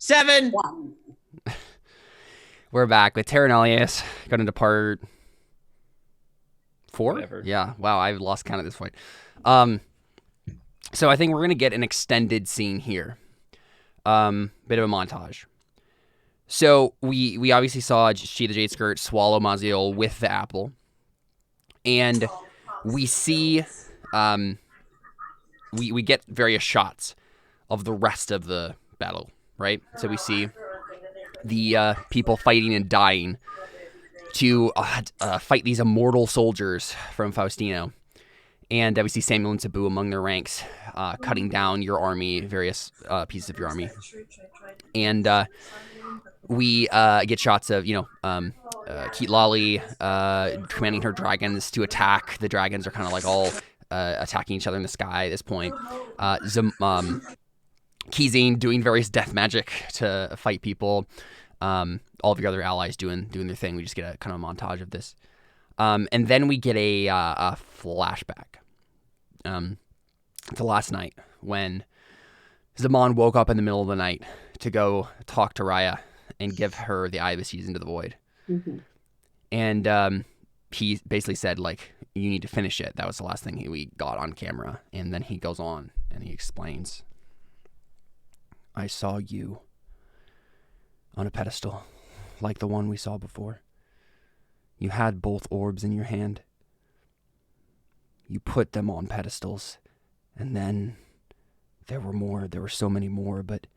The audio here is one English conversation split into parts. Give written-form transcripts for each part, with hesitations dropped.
7. 1. We're back with Terra Nullius. Got into part 4? Whatever. Yeah. Wow, I've lost count at this point. So I think we're going to get an extended scene here. Bit of a montage. So we obviously saw She the Jade Skirt swallow Maziel with the apple. And we see, we get various shots of the rest of the battle, right? So we see the people fighting and dying to fight these immortal soldiers from Faustino. And we see Samuel and Sabu among their ranks, cutting down your army, various pieces of your army. And we get shots of, Keat Lolly commanding her dragons to attack. The dragons are kind of like all attacking each other in the sky at this point. Kizine doing various death magic to fight people. All of your other allies doing their thing. We just get a kind of montage of this. And then we get a flashback to last night when Zaman woke up in the middle of the night to go talk to Raya and give her the Eye of the Seas into the Void. Mm-hmm. And he basically said, like, you need to finish it. That was the last thing we got on camera. And then he goes on and he explains, I saw you on a pedestal like the one we saw before. You had both orbs in your hand. You put them on pedestals, and then there were more. There were so many more, but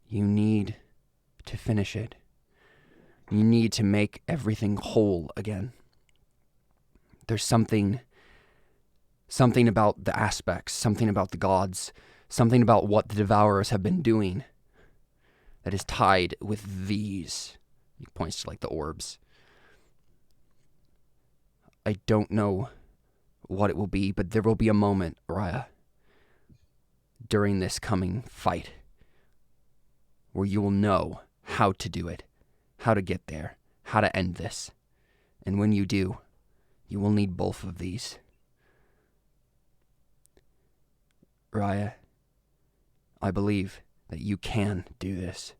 you need to finish it. You need to make everything whole again. There's something about the aspects, something about the gods, something about what the Devourers have been doing that is tied with these. He points to, like, the orbs. I don't know what it will be, but there will be a moment, Raya, during this coming fight where you will know how to do it, how to get there, how to end this. And when you do, you will need both of these. Raya, I believe that you can do this.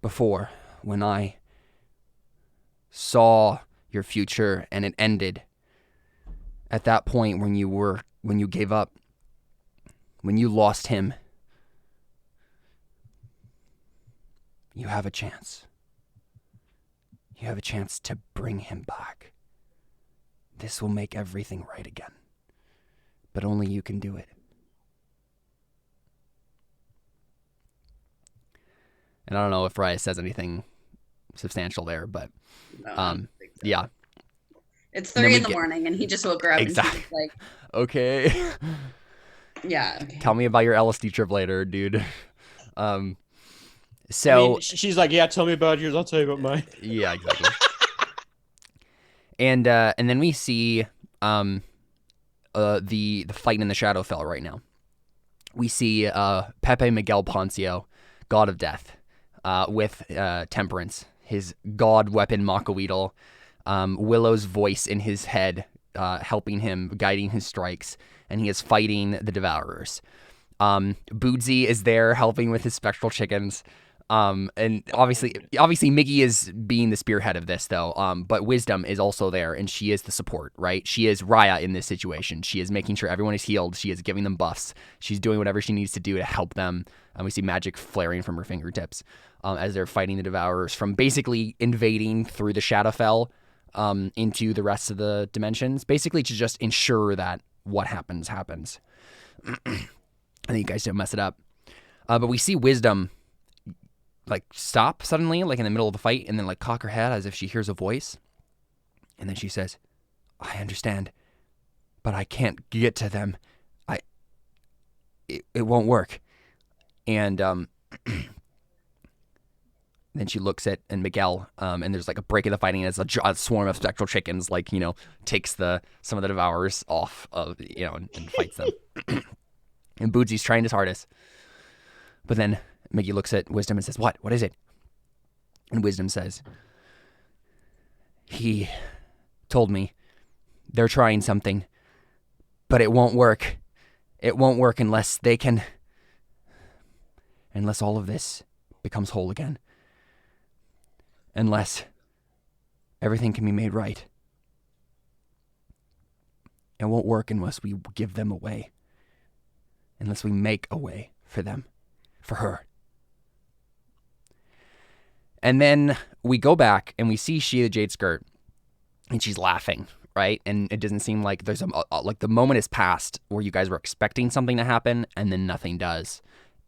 Before, when I saw your future and it ended, at that point when you gave up, when you lost him, you have a chance. You have a chance to bring him back. This will make everything right again. But only you can do it. And I don't know if Raya says anything substantial there, but yeah. It's 3 in the morning, and he just woke her up. Exactly. And she's like, okay. Yeah. Okay. Tell me about your LSD trip later, dude. So I mean, she's like, yeah, tell me about yours. I'll tell you about mine. Yeah, exactly. and then we see the fight in the Shadowfell right now. We see Pepe Miguel Poncio, God of Death, with Temperance, his god weapon Macaweedle, Willow's voice in his head, helping him, guiding his strikes, and he is fighting the Devourers. Bootsy is there helping with his spectral chickens. And obviously Miggy is being the spearhead of this, though. But Wisdom is also there, and she is the support, right? She is Raya in this situation. She is making sure everyone is healed. She is giving them buffs. She's doing whatever she needs to do to help them. And we see magic flaring from her fingertips as they're fighting the Devourers from basically invading through the Shadowfell into the rest of the dimensions, basically to just ensure that what happens. I think you guys don't mess it up. But we see Wisdom like stop suddenly, like in the middle of the fight, and then like cock her head as if she hears a voice. And then she says, I understand, but I can't get to them. It won't work. And then she looks at Miguel, and there's like a break in the fighting as a swarm of spectral chickens, like, takes some of the Devourers off of, and fights them. And Bootsy's trying his hardest. But then Miggy looks at Wisdom and says, What? What is it? And Wisdom says, he told me they're trying something, but it won't work. It won't work unless they can... Unless all of this becomes whole again. Unless everything can be made right. It won't work unless we give them a way. Unless we make a way for them. For her. And then we go back and we see she the Jade Skirt. And she's laughing, right? And it doesn't seem like there's like the moment has passed where you guys were expecting something to happen and then nothing does.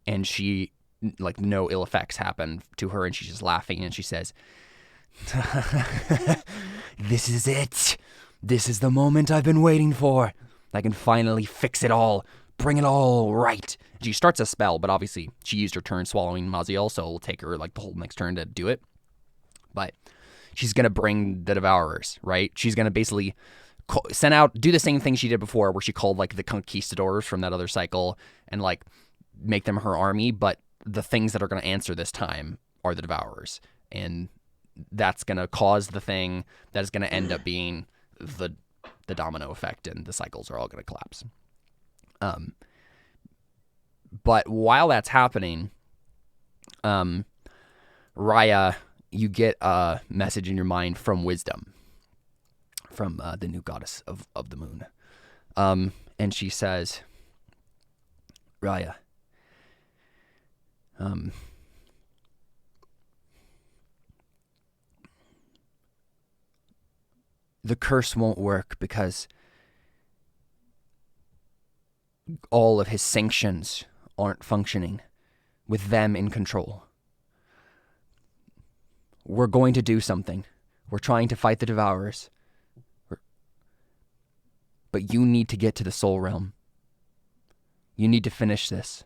And she, like, no ill effects happen to her and she's just laughing and she says, "This is it. This is the moment I've been waiting for. I can finally fix it all. Bring it all right." She starts a spell, but obviously she used her turn swallowing Maziel, so it'll take her like the whole next turn to do it. But she's going to bring the Devourers, right? She's going to basically do the same thing she did before where she called like the Conquistadors from that other cycle and like make them her army, but the things that are going to answer this time are the Devourers. And that's going to cause the thing that is going to end up being the domino effect, and the cycles are all going to collapse. But while that's happening, Raya, you get a message in your mind from Wisdom, from the new goddess of the moon. And she says, "Raya, the curse won't work because all of his sanctions aren't functioning with them in control. We're going to do something. We're trying to fight the Devourers. But you need to get to the Soul Realm. You need to finish this.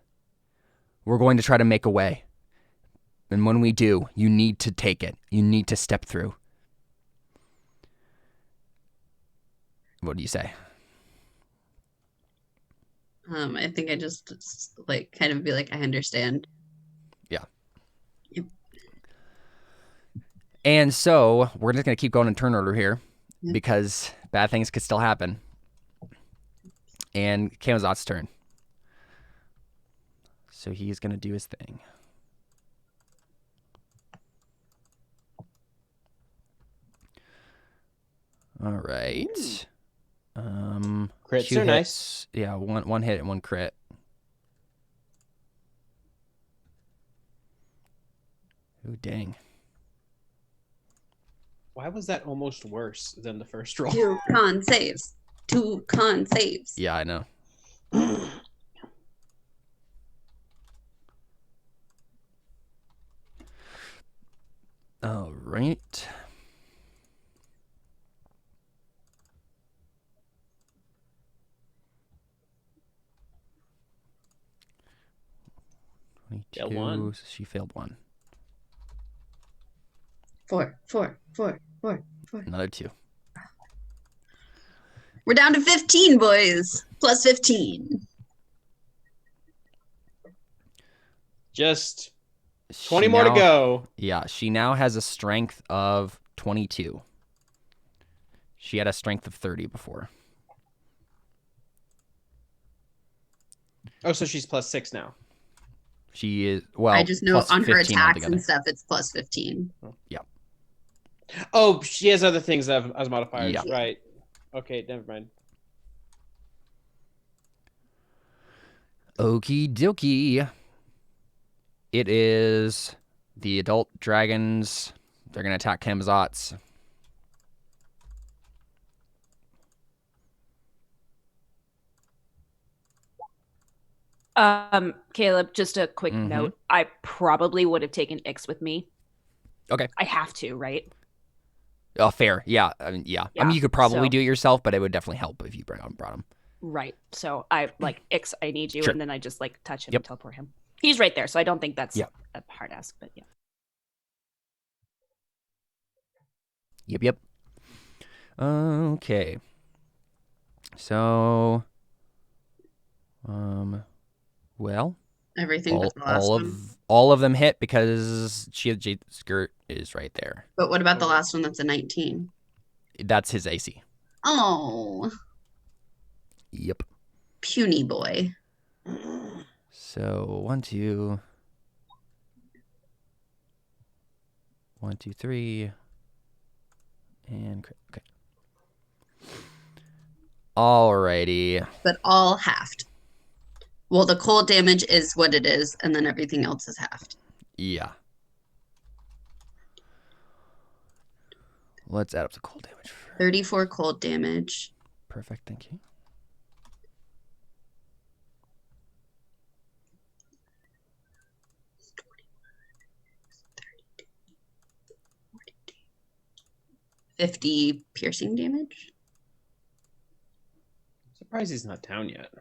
We're going to try to make a way. And when we do, you need to take it. You need to step through." What do you say? I think I just like kind of be like, I understand. Yeah. Yep. And so we're just going to keep going in turn order here because bad things could still happen. And Camazot's turn. So he's going to do his thing. All right. Crits are nice. Yeah, one hit and one crit. Ooh, dang. Why was that almost worse than the first roll? 2 con saves. 2 con saves. Yeah, I know. All right. Failed one. She failed one. 4. Another 2. We're down to 15, boys. Plus 15. Just 20 more to go. Yeah, she now has a strength of 22. She had a strength of 30 before. Oh, so she's plus 6 now. She is, well, I just know on her attacks altogether. and stuff, it's plus 15. Yeah. Oh, she has other things as modifiers. Yeah. Right. Okay, never mind. Okie dokie. It is the adult dragons. They're going to attack Camazot's. Caleb, just a quick note. I probably would have taken Ix with me. Okay. I have to, right? Oh, fair. Yeah. I mean, yeah. I mean, you could probably do it yourself, but it would definitely help if you brought him. Right. So I like Ix, I need you, Sure. and then I just like touch him and teleport him. He's right there, so I don't think that's a hard ask, but yeah. Yep. Okay. So, well, Everything but the last one. all of them hit because Jade Skirt is right there. But what about the last one that's a 19? That's his AC. Oh. Yep. puny boy. So 1, 2, 1, 2, 3, and okay. Alrighty. But all halved. Well, the cold damage is what it is, and then everything else is halved. Yeah. Let's add up the cold damage. 34 cold damage. Perfect, thank you. $50 piercing damage. Surprised he's not down yet.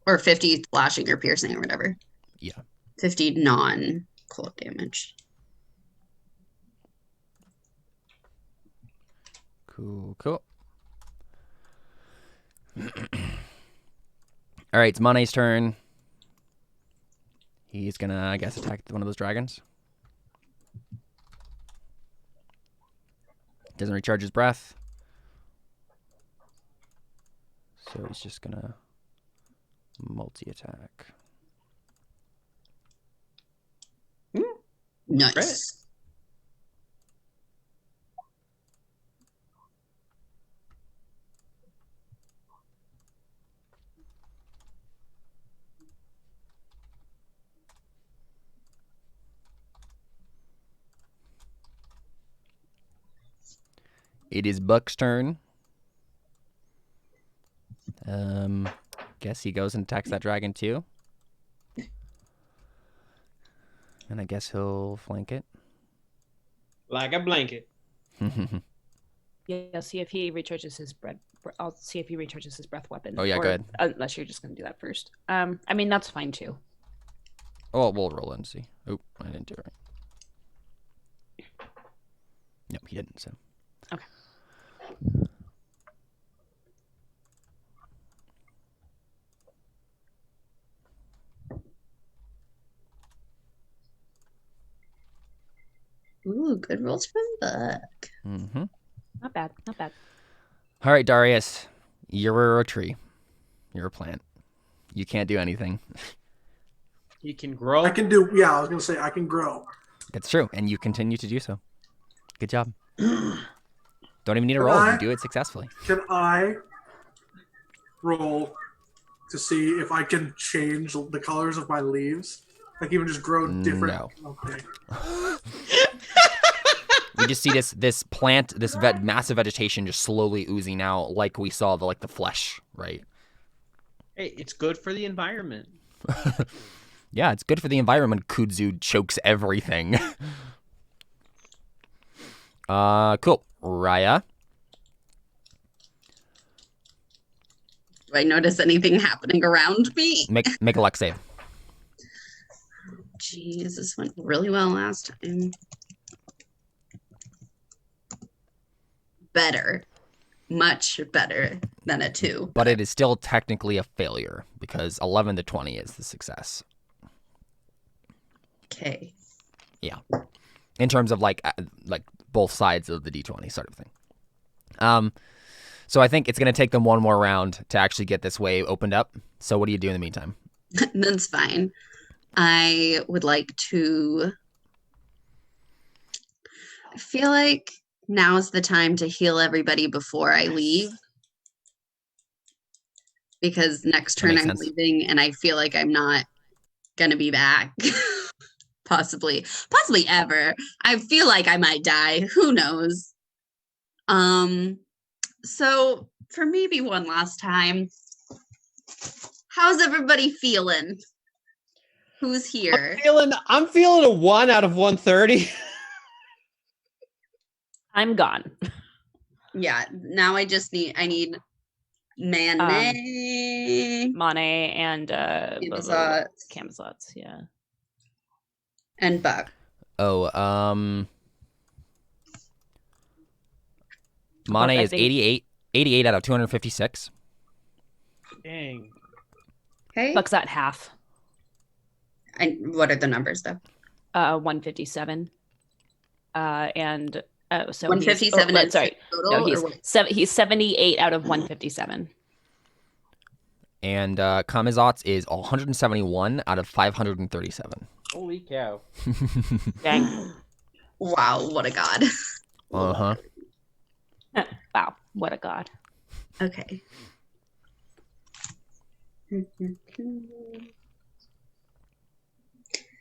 Or 50 slashing or piercing or whatever. Yeah. 50 non-cold damage. Cool. All right, it's Mane's turn. He's gonna, I guess, attack one of those dragons. Doesn't recharge his breath. So he's just gonna multi-attack. Nice. Great. It is Buck's turn. Guess he goes and attacks that dragon too. And I guess he'll flank it. Like a blanket. Yeah, see if he recharges his breath. I'll see if he recharges his breath weapon. Oh, yeah, or, go ahead. Unless you're just gonna do that first. I mean that's fine too. Oh, we'll roll it and see. Oop, I didn't do it right. No, he didn't, so. Okay. Ooh, good rolls from Buck. Mm-hmm. Not bad. All right, Darius, you're a tree. You're a plant. You can't do anything. You can grow. I can do. Yeah, I was gonna say I can grow. That's true, and you continue to do so. Good job. Don't even need a Can roll. I- You do it successfully. Can I roll to see if I can change the colors of my leaves? Like even just grow different. No. Okay. We just see this plant, this massive vegetation just slowly oozing out, like we saw the flesh, right? Hey, it's good for the environment. Yeah, it's good for the environment. Kudzu chokes everything. Cool. Raya. Do I notice anything happening around me? Make a luck save. Jeez, this went really well last time. Better. Much better than a 2. But it is still technically a failure because 11 to 20 is the success. Okay. Yeah. In terms of like both sides of the D20 sort of thing. So I think it's going to take them one more round to actually get this way opened up. So what do you do in the meantime? That's fine. I would like to... I feel like now is the time to heal everybody before I leave. Because next That turn makes I'm sense. leaving and I feel like I'm not going to be back. Possibly ever. I feel like I might die. Who knows? So for maybe one last time, how's everybody feeling? Who's here? I'm feeling a 1 out of 130. I'm gone. Yeah, now I need Mane Mane and Camazotz, yeah. and Buck. Oh, Mane I is think- 88 out of 256. Dang. Okay. Buck's at half. And what are the numbers though? 157. And so 157 sorry. total. No, or what? he's 78 out of 157. And Kamizot's is 171 out of 537. Holy cow. Dang. Wow, what a god. Uh-huh. Wow, what a god. Okay.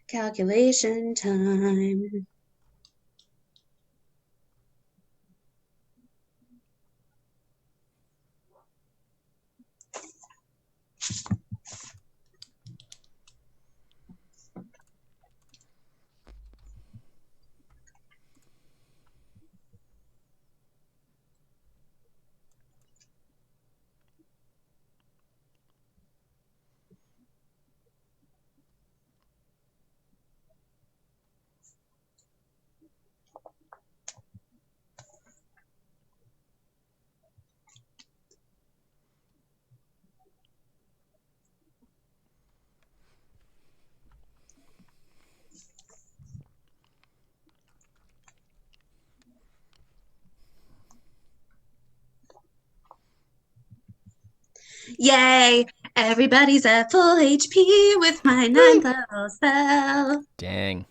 Calculation time. Yay! Everybody's at full HP with my 9th level spell. Dang.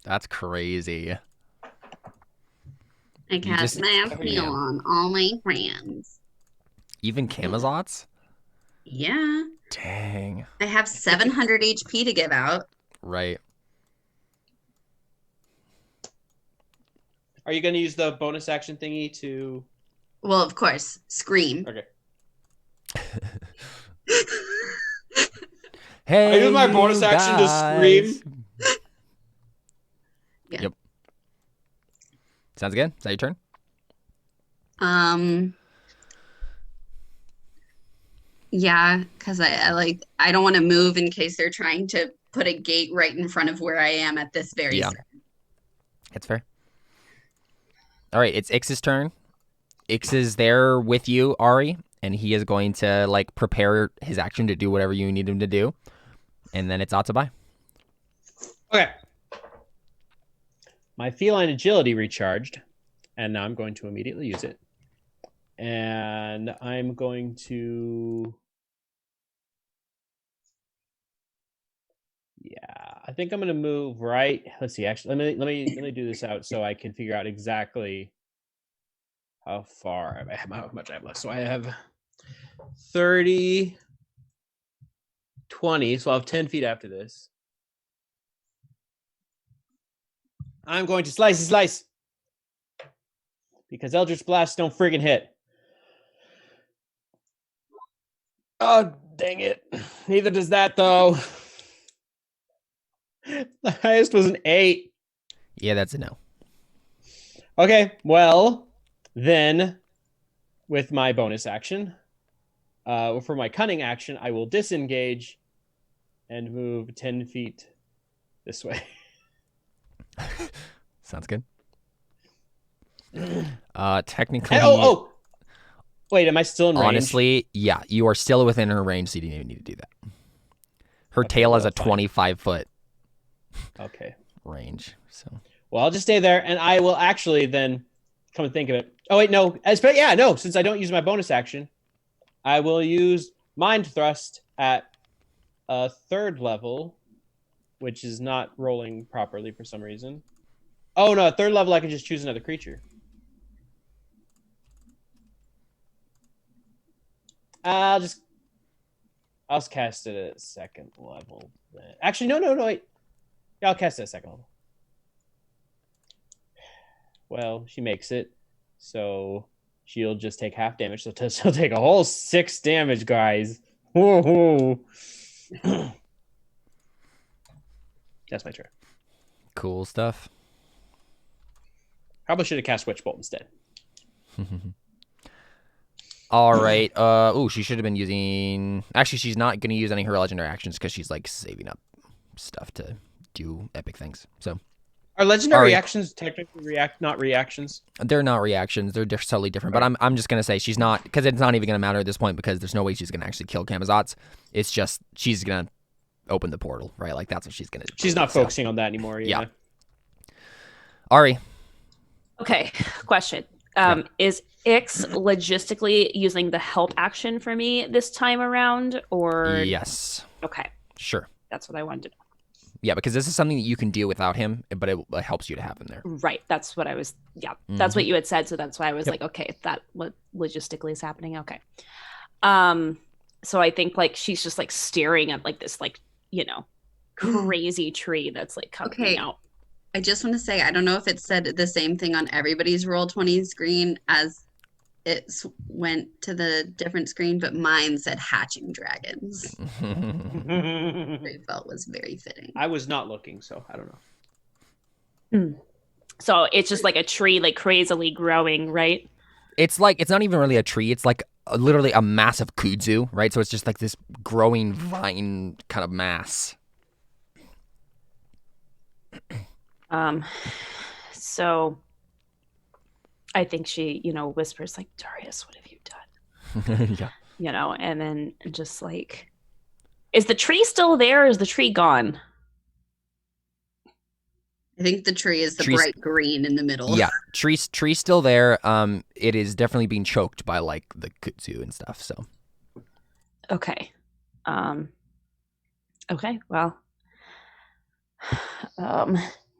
That's crazy. I cast just- mass oh, heal yeah. on all my friends. Even Kamizot's? Yeah. Dang. I have 700 HP to give out. Right. Are you going to use the bonus action thingy to... Well, of course, scream. Okay. Hey, I use my bonus you action to guys. scream. Yeah. Yep. Sounds good. Is that your turn? Yeah, because I don't want to move in case they're trying to put a gate right in front of where I am at this very Yeah. second. That's fair. All right, it's Ix's turn. Ix is there with you, Ari, and he is going to like prepare his action to do whatever you need him to do. And then it's Atabai. Okay. My feline agility recharged, and now I'm going to immediately use it. And I'm going to... Yeah, I think I'm going to move right. Let's see. Actually, let me do this out so I can figure out exactly how far I have, how much I have left. So I have 30, 20. So I'll have 10 feet after this. I'm going to slice because Eldritch Blasts don't friggin' hit. Oh, dang it. Neither does that, though. The highest was an 8. Yeah, that's a no. Okay, well, then with my bonus action, for my cunning action, I will disengage and move 10 feet this way. Sounds good. Technically, Oh! Wait, am I still in range? honestly, yeah, you are still within her range, so you didn't even need to do that. Her Okay, tail has a well, fine. 25-foot Okay. range, so Well, I'll just stay there, and I will actually then come and think of it. Oh, wait, no. No, since I don't use my bonus action, I will use Mind Thrust at a 3rd level, which is not rolling properly for some reason. Oh, no, at 3rd level, I can just choose another creature. I'll just cast it at 2nd level. Actually, no, wait. Yeah, I'll cast it at 2nd level. Well, she makes it, so she'll just take half damage. So she'll take a whole 6 damage, guys. Whoa. That's my turn. cool stuff. Probably should have cast Witch Bolt instead. All right. She should have been using. Actually, she's not going to use any of her legendary actions because she's like saving up stuff to do epic things. So Are legendary Ari. actions technically not reactions? they're not reactions. They're totally different. But I'm just going to say she's not, because it's not even going to matter at this point because there's no way she's going to actually kill Kamizot's. It's just she's going to open the portal, right? Like that's what she's going to do. She's not focusing on that anymore. Yeah. Ari. Okay, question. Is Ix logistically using the help action for me this time around, or Yes. Okay, Sure. that's what I wanted to know. Yeah, because this is something that you can do without him, but it helps you to have him there. Right, that's what I was. Yeah, that's what you had said, so that's why I was like, okay, that what logistically is happening. Okay, so I think like she's just like staring at like this like crazy tree that's like coming out. I just want to say, I don't know if it said the same thing on everybody's Roll20 screen as it went to the different screen, but mine said hatching dragons. I felt was very fitting. I was not looking, so I don't know. So it's just like a tree like crazily growing, right? It's like, it's not even really a tree. It's like literally a massive kudzu, right? So it's just like this growing vine kind of mass. So I think she, whispers like, Darius, what have you done? Yeah. And then just like, is the tree still there or is the tree gone? I think the tree is the bright green in the middle. Yeah, tree's still there. It is definitely being choked by like the kudzu and stuff. So. Okay. Okay. Well.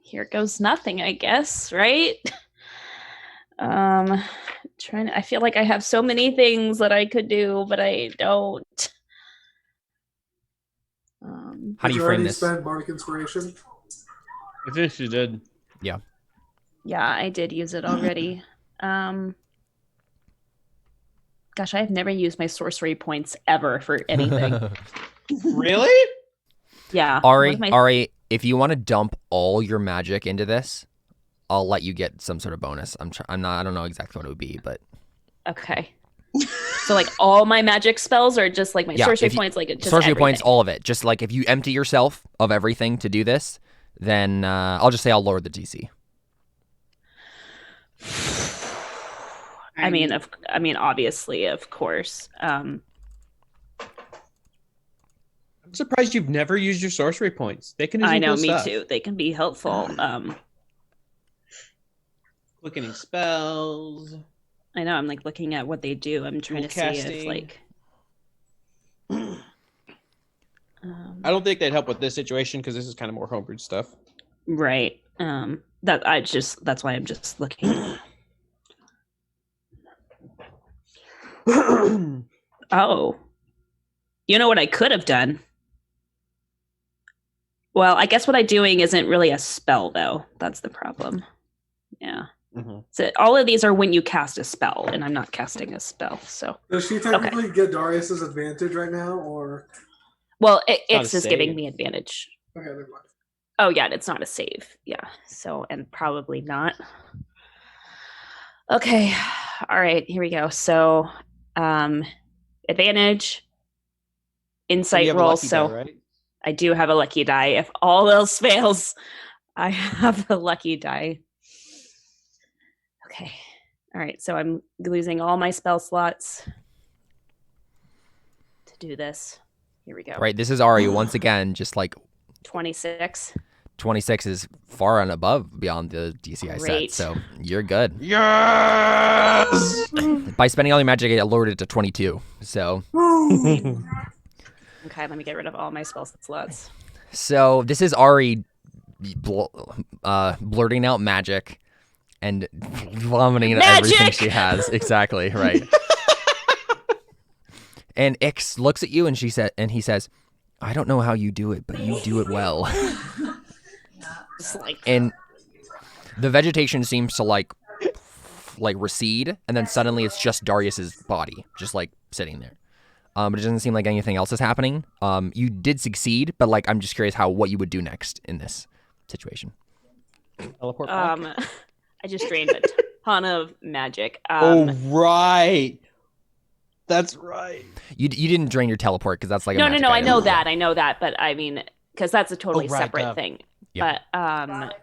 Here goes nothing, I guess. Right. I feel like I have so many things that I could do, but I don't. How do you frame this? Spend bardic inspiration? I think you did. Yeah. Yeah, I did use it already. Gosh, I have never used my sorcery points ever for anything. Really? Yeah. Ari, if you want to dump all your magic into this, I'll let you get some sort of bonus. I don't know exactly what it would be, but okay. So like all my magic spells or just like my sorcery points, like just sorcery everything? Points, all of it. Just like if you empty yourself of everything to do this, then I'll just say I'll lower the DC. I mean, obviously, of course. I'm surprised you've never used your sorcery points. They can. I know, cool me stuff. too. They can be helpful. Quickening spells. I know. I'm like looking at what they do. I'm trying to see if like. I don't think they'd help with this situation because this is kind of more homebrewed stuff. Right. That's why I'm just looking. Oh. You know what I could have done? Well, I guess what I'm doing isn't really a spell, though. That's the problem. Yeah. Mm-hmm. So all of these are when you cast a spell, and I'm not casting a spell. So does she technically get Darius's advantage right now, or? Well, Ix is giving me advantage. Okay, never mind. Oh yeah, it's not a save. Yeah. So and probably not. Okay. All right. Here we go. So, advantage, insight roll. So. Die, right? I do have a lucky die. If all else fails, I have a lucky die. Okay. All right. So I'm losing all my spell slots to do this. Here we go. Right. This is Ari once again, just like 26. 26 is far and above beyond the DC I set. So you're good. Yes! By spending all your magic, I lowered it to 22. So. Okay, let me get rid of all my spell slots. So this is Ari blurting out magic and vomiting everything she has. Exactly, right. And Ix looks at you and he says, I don't know how you do it, but you do it well. And the vegetation seems to like recede, and then suddenly it's just Darius's body, just like sitting there. But it doesn't seem like anything else is happening. You did succeed, but like I'm just curious what you would do next in this situation. Teleport back. I just drained a ton of magic. Oh right, that's right. You didn't drain your teleport because that's like no. I know that, but I mean because that's a totally separate thing. Yeah. But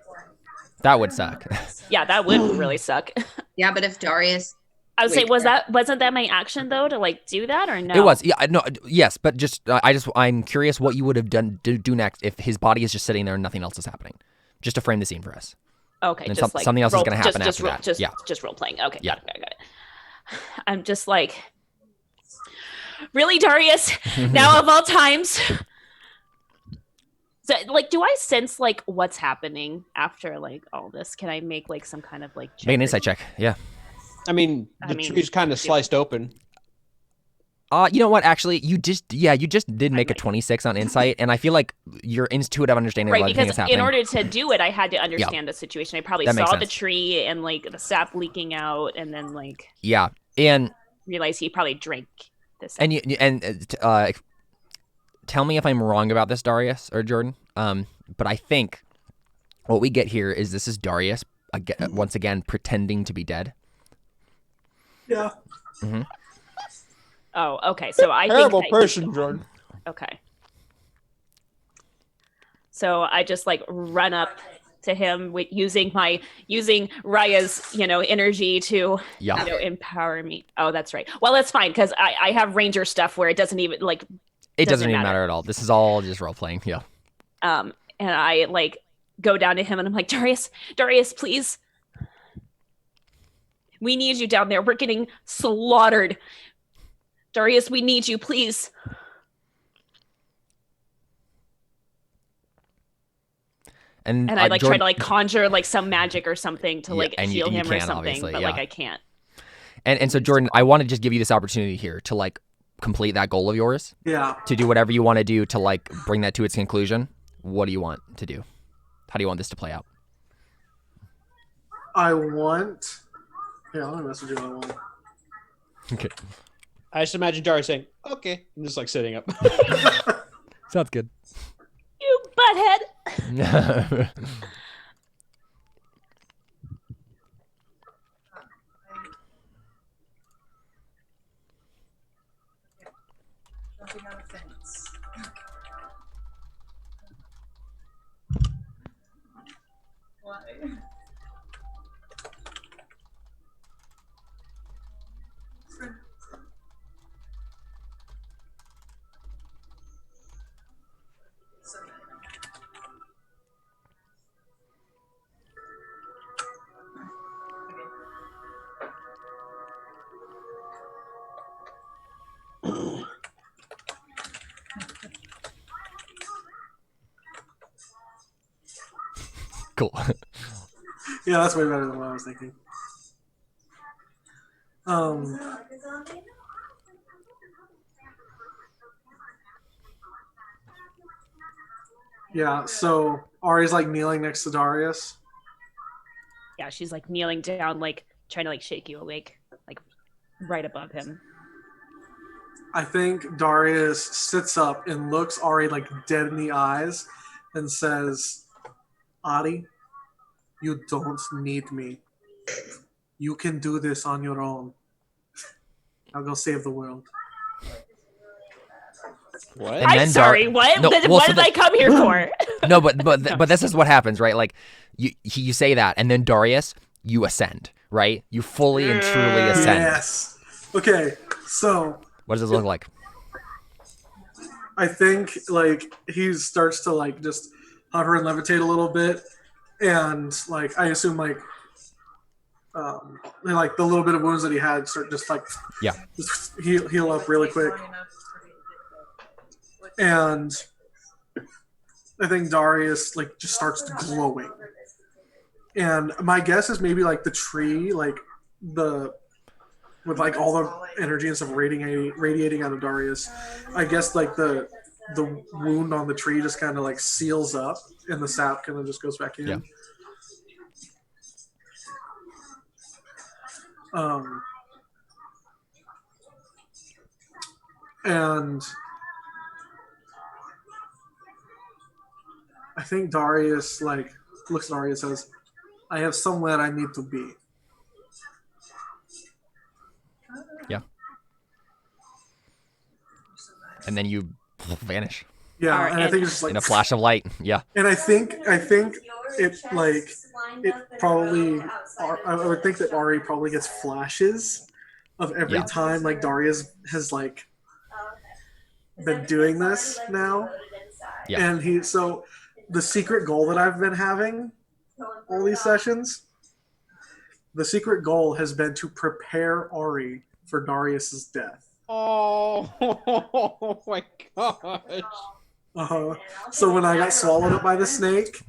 that would suck. Yeah, that would really suck. Yeah, but if Darius. I would say, wasn't that my action though to like do that or no? It was, yeah, no, yes, but just I'm curious what you would have done do next if his body is just sitting there and nothing else is happening, just to frame the scene for us. Okay, And just like something else is role- going to happen just after that. Just, Yeah. just role playing. Okay, Yeah. got it. I'm just like, really, Darius? Now of all times. So, like, do I sense like what's happening after like all this? Can I make like some kind of like check? Make an insight check. Yeah. I mean, the tree's kind of sliced open. You know what? Actually, you just did make a 26 on insight, and I feel like your intuitive understanding of everything because that's happening. in order to do it, I had to understand the situation. I probably That makes saw the sense. tree and like the sap leaking out, and then like and realized he probably drank this. And tell me if I'm wrong about this, Darius or Jordan. But I think what we get here is this is Darius once again pretending to be dead. Yeah. Mm-hmm. Oh, okay. So I terrible think person, Jordan. Okay. So I just like run up to him with using Raya's, energy to empower me. Oh, that's right. Well, that's fine because I have ranger stuff where it doesn't even like it doesn't even matter at all. This is all just role playing. Yeah. And I like go down to him and I'm like, Darius, please. We need you down there. We're getting slaughtered. Darius, we need you, please. And I like try to like conjure like some magic or something to like heal him or something, but like I can't. And so Jordan, I want to just give you this opportunity here to like complete that goal of yours. Yeah. To do whatever you want to do to like bring that to its conclusion. What do you want to do? How do you want this to play out? I want. Yeah, I'm gonna message you what I want. Okay. I just imagine Darius saying, "Okay," I'm just like sitting up. Sounds good. You butthead. Cool. Yeah, that's way better than what I was thinking. Yeah, so Ari's like kneeling next to Darius. Yeah, she's like kneeling down, like trying to like shake you awake, like right above him. I think Darius sits up and looks Ari like dead in the eyes and says, Ari, you don't need me. You can do this on your own. I'll go save the world. What? I'm sorry. What? No, what did I come here for? No, but this is what happens, right? Like you say that, and then Darius, you ascend, right? You fully and truly ascend. Yes. Okay. So. What does this look like? I think like he starts to like just hover and levitate a little bit, and like I assume like the little bit of wounds that he had start just like just heal up really quick. And I think Darius like just starts glowing. And my guess is maybe like the tree, like with like all the energy and stuff radiating out of Darius. I guess like the wound on the tree just kind of like seals up and the sap kind of just goes back in. Yeah. And I think Darius like looks at Arya and says, I have somewhere I need to be. Yeah. And then you vanish. Yeah, and I think it's just like in a flash of light. Yeah. And I think it like it probably I would think that Ari probably gets flashes of every time like Darius has like been doing this now. Yeah. And so the secret goal that I've been having all these sessions. The secret goal has been to prepare Ari for Darius's death. Oh, my gosh. So when I got swallowed up by the snake,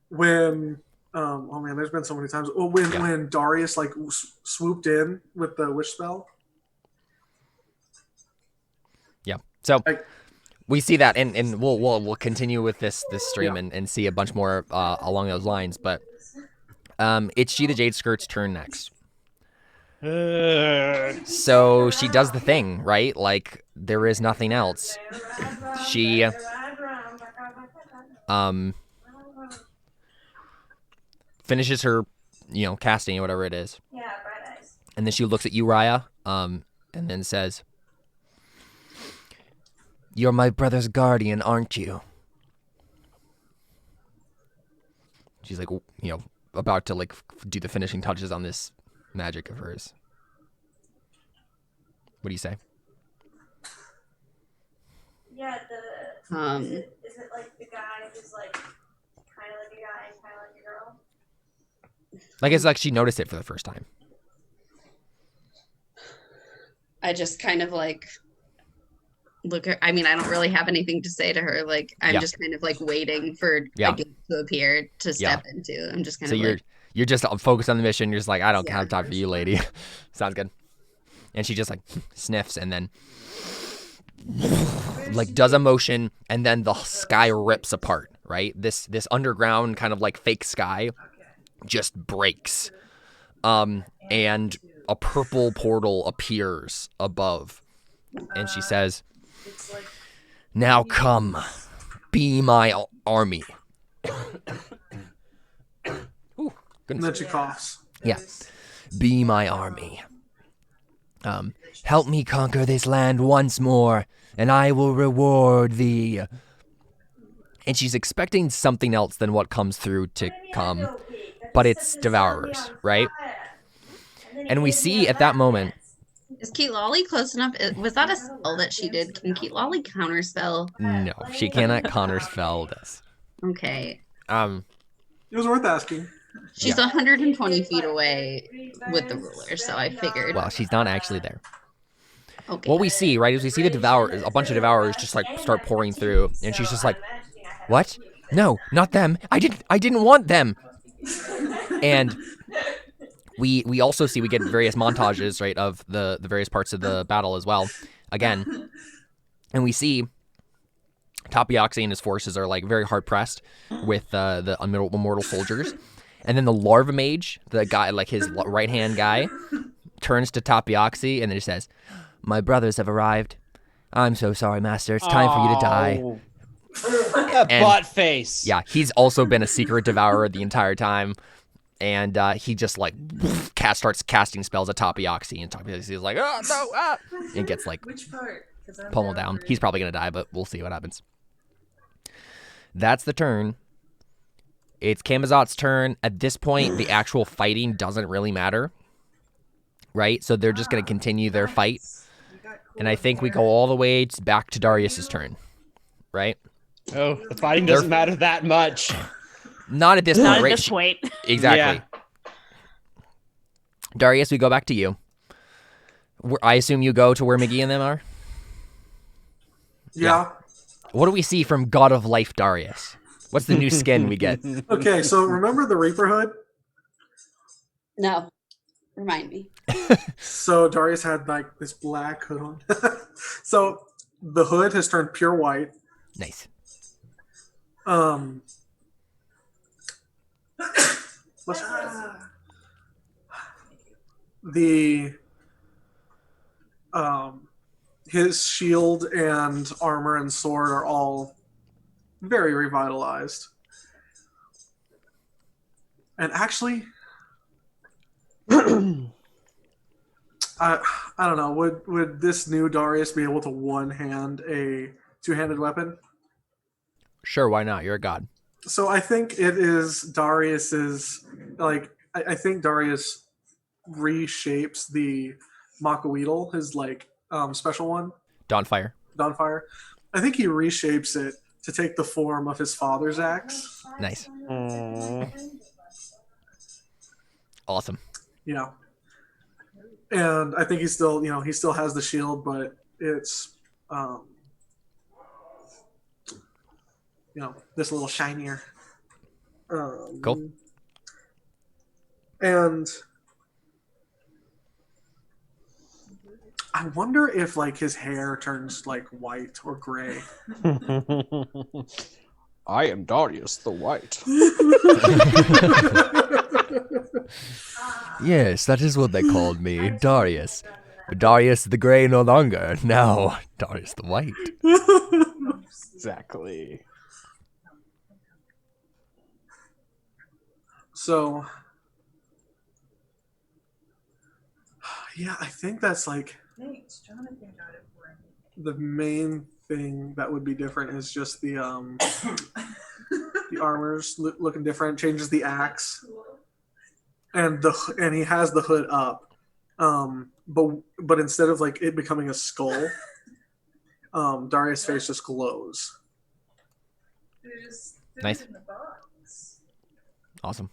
when oh man, there's been so many times. Oh, when Darius like swooped in with the wish spell. Yeah. So we see that, and we'll continue with this stream and see a bunch more along those lines. But it's She the Jade Skirt's turn next. So she does the thing, right? Like there is nothing else. She finishes her, casting or whatever it is. Yeah, bright eyes. And then she looks at you, Raya, and then says, "You're my brother's guardian, aren't you?" She's like, about to like do the finishing touches on this magic of hers. What do you say? Yeah, is it like the guy who's like kind of like a guy and kind of like a girl? Like it's like she noticed it for the first time. I just kind of like look at, I mean, I don't really have anything to say to her. Like, I'm just kind of like waiting for a gate to appear to step into. I'm just kind of you're just focused on the mission. You're just like, I don't have time for you, lady. Sounds good. And she just like sniffs and then like does a motion, and then the sky rips apart, right? This underground kind of like fake sky just breaks. And a purple portal appears above. And she says, "Now come, be my army." Ooh, goodness. And then she coughs. Yeah. "Be my army. Help me conquer this land once more, and I will reward thee." And she's expecting something else than what comes through to come, but it's Devourers, right? And we see at that moment... Is Keat Lolly close enough? Was that a spell that she did? Can Keat Lolly counterspell? No, she cannot counterspell this. Okay. It was worth asking. She's 120 feet away with the ruler, so I figured. Well, she's not actually there. Okay. What we see, right, is we see the Devourers, a bunch of Devourers just like start pouring through, and she's just like, "What? No, not them. I didn't want them." And we also see, we get various montages, right, of the various parts of the battle as well, again. And we see Tapioxy and his forces are like very hard pressed with the immortal soldiers. And then the Larva Mage, the guy, like his right-hand guy, turns to Tapioxy and then he says, "My brothers have arrived. I'm so sorry, Master. It's time for you to die." That butt face. Yeah, he's also been a secret devourer the entire time. And he just like starts casting spells at Tapioxy, and Tapioxy is like, "Oh no!" And gets like pummeled down. He's probably gonna die, but we'll see what happens. That's the turn. It's Camazot's turn. At this point, the actual fighting doesn't really matter, right? So they're just gonna continue their fight, and I think we go all the way back to Darius's turn, right? Oh, the fighting doesn't matter that much. Not at this point. Not at right? this point. Exactly. Yeah. Darius, we go back to you. I assume you go to where McGee and them are? Yeah. What do we see from God of Life Darius? What's the new skin we get? Okay, so remember the Reaper hood? No. Remind me. So Darius had like this black hood on. So the hood has turned pure white. Nice. His shield and armor and sword are all very revitalized. And actually, I don't know, would this new Darius be able to one-hand a two-handed weapon? Sure, why not? You're a god. So I think it is Darius's, like, I think Darius reshapes the Macaweedle, his, like, special one. Dawnfire. I think he reshapes it to take the form of his father's axe. Nice. Awesome. Yeah. And I think he still, he still has the shield, but it's, this little shinier. Cool. And I wonder if like his hair turns like white or gray. I am Darius the White. Yes, that is what they called me, Darius. But Darius the Grey no longer. Now, Darius the White. Exactly. So, yeah, I think that's like the main thing that would be different is just the the armor's looking different, changes the axe, and he has the hood up, but instead of like it becoming a skull, Darius' face just glows. Nice. Awesome.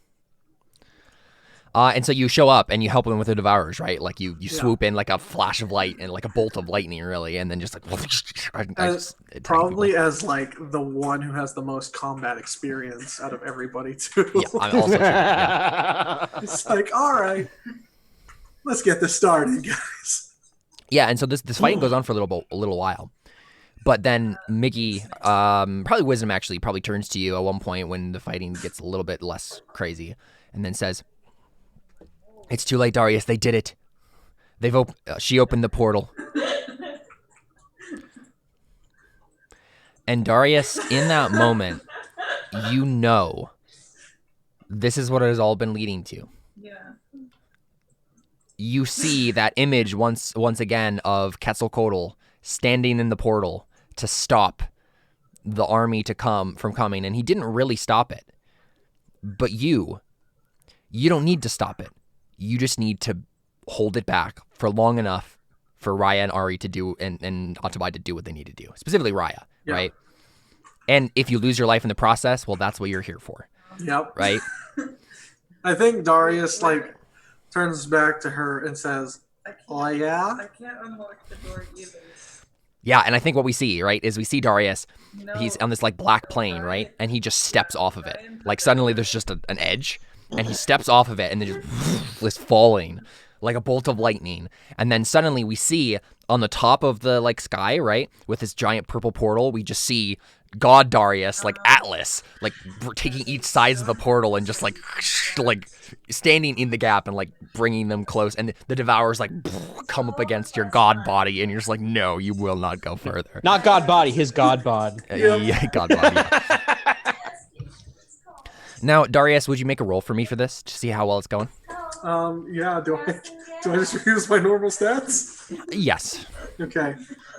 And so you show up and you help him with the devourers, right? Like you swoop in like a flash of light and like a bolt of lightning, really, and then just like probably as like the one who has the most combat experience out of everybody too. Yeah, I'm also true. Yeah. It's like, all right, let's get this started, guys. Yeah, and so this fighting goes on for a little while, but then Mickey, probably Wisdom actually, probably turns to you at one point when the fighting gets a little bit less crazy, and then says, "It's too late, Darius. They did it. She opened the portal." And Darius, in that moment, you know, this is what it has all been leading to. Yeah. You see that image once again of Quetzalcoatl standing in the portal to stop the army from coming, and he didn't really stop it. But you don't need to stop it. You just need to hold it back for long enough for Raya and Ari to do and Atabai to do what they need to do. Specifically Raya, Yeah. right? And if you lose your life in the process, well, that's what you're here for. Yep. Right? I think Darius like turns back to her and says, "Oh yeah." I can't unlock the door either. Yeah, and I think what we see, right, is we see Darius, No. he's on this like black plane, right? And he just steps off of it. Like suddenly there's just an edge, and he steps off of it and then just is falling like a bolt of lightning. And then suddenly we see on the top of the like sky, right, with this giant purple portal, we just see God Darius, like Atlas, like taking each sides of the portal and just like standing in the gap and like bringing them close. And the devourers like come up against your God body, and you're just like, no, you will not go further. Not God body, his God bod. Yeah, God body. Yeah. Now, Darius, would you make a roll for me for this to see how well it's going? Yeah. Do I just use my normal stats? Yes. Okay.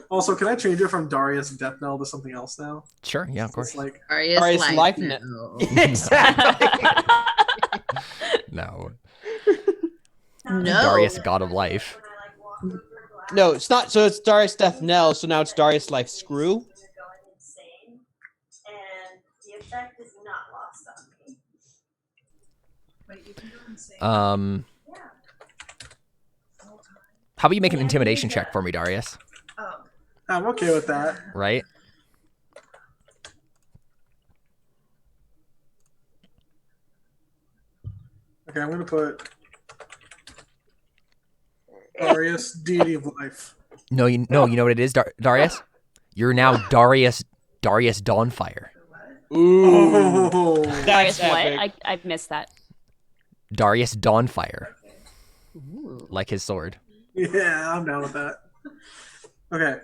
Also, can I change it from Darius Death Knell to something else now? Sure. Yeah, of It's course. like Darius life now. Exactly. No. No. Darius, God of Life. No, it's not. So it's Darius Death Knell. So now it's Darius Life Screw. Going insane, and the effect is not lost on me. Wait, you can go insane. Yeah. How about you make an intimidation check for me, Darius? Oh. I'm okay with that. Right? Okay, I'm gonna put Darius Deity of Life. No, you know what it is, Darius? You're now Darius Dawnfire. Ooh, Oh, Darius, that's what? epic. I missed that. Darius Dawnfire. Like his sword. yeah, I'm down with that. Okay,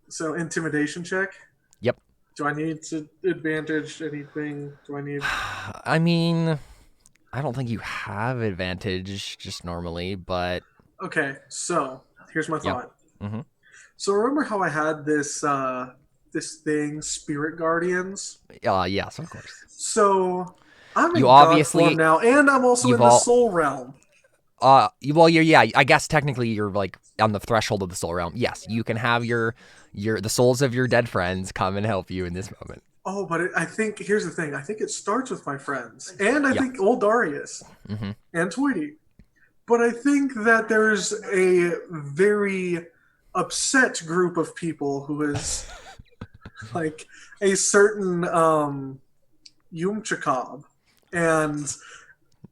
so intimidation check. Yep. Do I need to advantage anything? Do I need? I mean, I don't think you have advantage just normally, but Okay, so here's my Yeah. thought. Mhm. So remember how I had this this thing, Spirit Guardians? yes, of course. So I'm in You God obviously- form now, and I'm also in you've the all- Soul Realm. Well, I guess technically you're like on the threshold of the soul realm. Yes, you can have the souls of your dead friends come and help you in this moment. Oh, but I think here's the thing. I think it starts with my friends, and I Yeah. think old Darius Mhm. and Tweety. But I think that there's a very upset group of people who is like a certain Yumchakab, and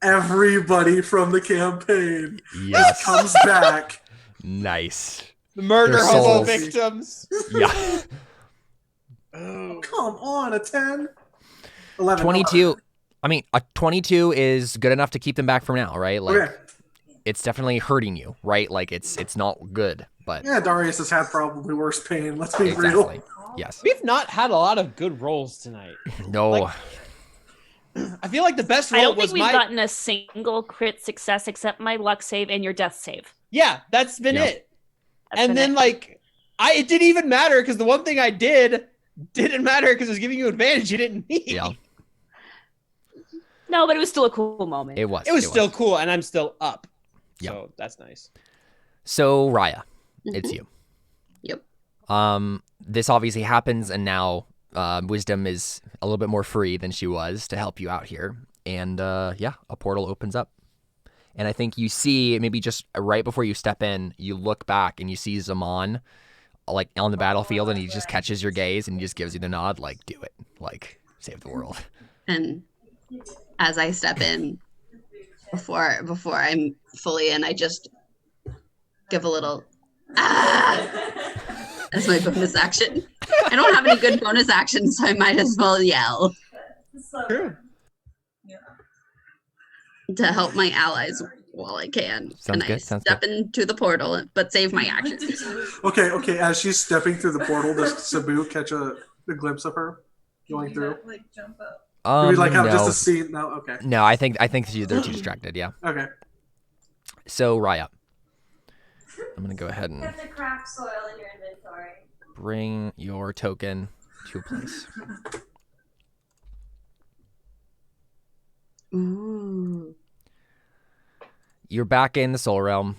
everybody from the campaign Yes. comes back. Nice. The murder Their hobo souls. victims. Yeah. Oh. Come on, a 10? 11. 22. I mean, a 22 is good enough to keep them back for now, right? Like, Okay. it's definitely hurting you, right? Like, it's not good, but Yeah, Darius has had probably worse pain. Let's be exactly. real. Yes. We've not had a lot of good rolls tonight. No. Like, I feel like the best I roll don't think was we've my. gotten a single crit success except my luck save and your death save. Yeah, that's been Yep. it. That's And been then it. like, it didn't even matter because the one thing I didn't matter because it was giving you advantage you didn't need. Yeah. No, but it was still a cool moment. It was. It was still cool, and I'm still up. Yep. So that's nice. So, Raya, it's you. Yep. This obviously happens, and now Wisdom is a little bit more free than she was to help you out here. And yeah, a portal opens up. And I think you see, maybe just right before you step in, you look back and you see Zaman like on the battlefield, and he just catches your gaze and he just gives you the nod, like, do it, like, save the world. And as I step in, before I'm fully in, I just give a little as my bonus action. I don't have any good bonus actions, so I might as well yell True. to help my allies while I can. Sounds and good, I sounds step into the portal, but save my action. Okay. As she's stepping through the portal, does Sabu catch a glimpse of her going through? Like jump up. Do we like have no. just a scene? No. Okay. No, I think they're too distracted. Yeah. Okay. So Raya, I'm gonna go ahead and Get the craft soil in your inventory. bring your token to a place. Ooh. You're back in the Soul Realm.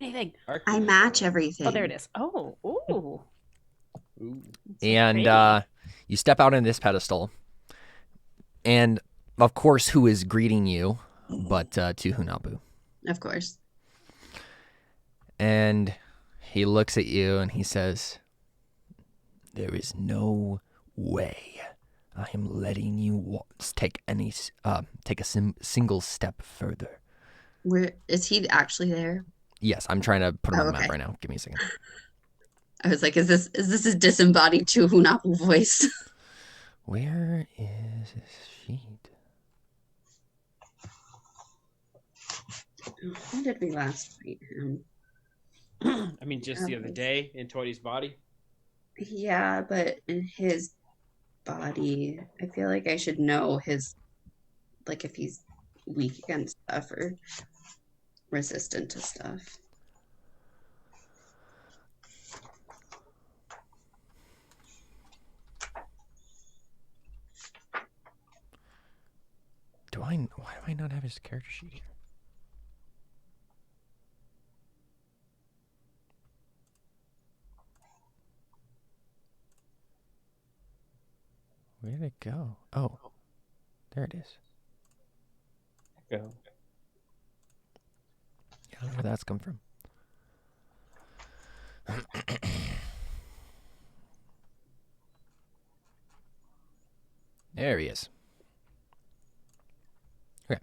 Anything. I match everything. Oh, there it is. Oh, ooh. Ooh. And you step out in this pedestal, and of course, who is greeting you but Tuhunabu? Of course. And he looks at you and he says, "There is no way I am letting you take a single step further." Where is he actually there? Yes, I'm trying to put him on the map okay. right now. Give me a second. I was like, is this a disembodied Chuhunapu voice? Where is his sheet? When did we last fight him? I mean, just the other day in Toity's body. Yeah, but in his body, I feel like I should know his, like, if he's weak against stuff or resistant to stuff. Why do I not have his character sheet here? Where did it go? Oh, there it is. Go. I don't know where that's come from. There he is. Okay.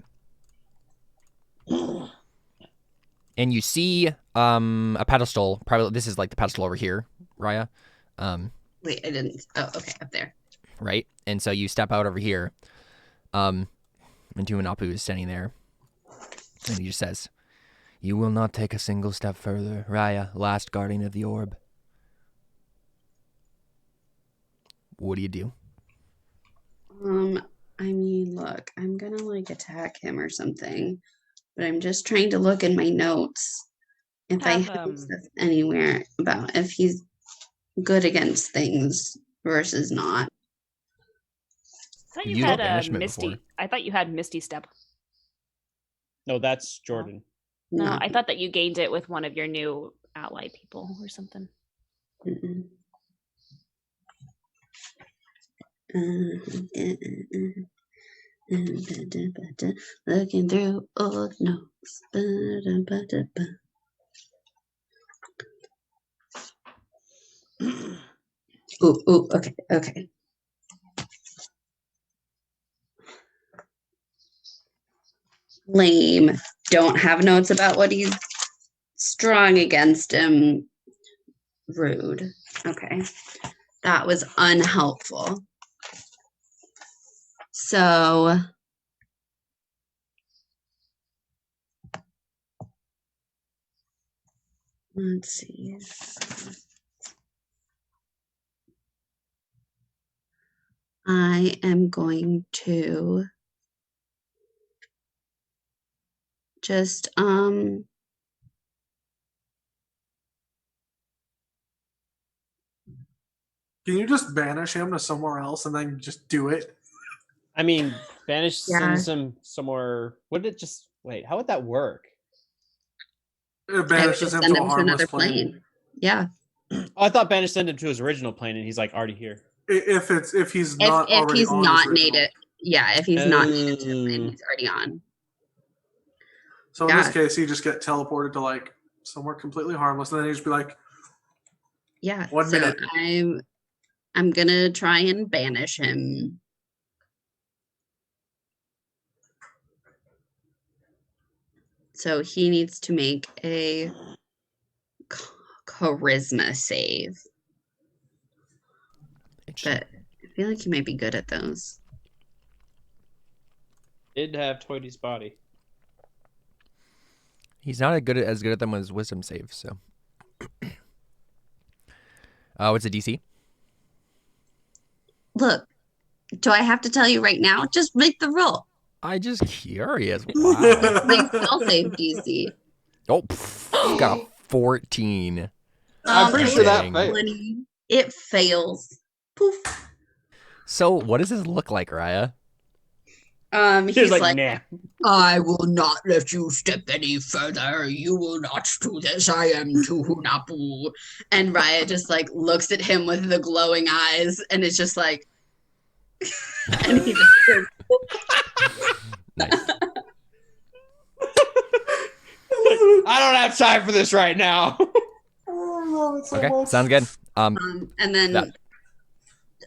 And you see a pedestal. Probably this is like the pedestal over here, Raya. Wait, I didn't. Oh, okay, up there. Right? And so you step out over here. And Tuhunapu is standing there. And he just says, "You will not take a single step further, Raya, last guardian of the orb." What do you do? I mean, look, I'm gonna like attack him or something, but I'm just trying to look in my notes if I have stuff anywhere about if he's good against things versus not. I thought You you used had banishment Misty. before. I thought you had Misty Step. No, that's Jordan. No, I thought that you gained it with one of your new ally people or something. Mm-mm. Looking through old notes. Ooh, okay. Lame. Don't have notes about what he's strong against him. Rude. Okay. That was unhelpful. So let's see. I am going to just Can you just banish him to somewhere else and then just do it? I mean, banish Yeah. sends him somewhere. Would it just wait? How would that work? It I would banishes just him send to a him to harmless another plane. plane. Yeah. Oh, I thought banish sent him to his original plane, and he's like already here. If he's If not already he's on not his original. native, yeah. If he's not native to the plane, he's already on. So in Yeah. this case, you just get teleported to like somewhere completely harmless, and then you just be like, Yeah. 1 so minute. I'm gonna try and banish him. So he needs to make a charisma save. Interesting. But I feel like he might be good at those. Did have Toidy's body. He's not as good at them as wisdom saves. So, what's the DC? Look, do I have to tell you right now? Just make the roll. I just curious. Wow. My spell save DC. Oh, got a 14. I'm pretty sure that Dang. failed. 20. It fails. Poof. So, what does this look like, Raya? He's He's like, like, nah. I will not let you step any further. You will not do this. I am Tuhunapu. And Raya just like looks at him with the glowing eyes, and it's just like, and he just goes, Nice. I don't have time for this right now. Oh, I love it so Okay, much. sounds good. and then That-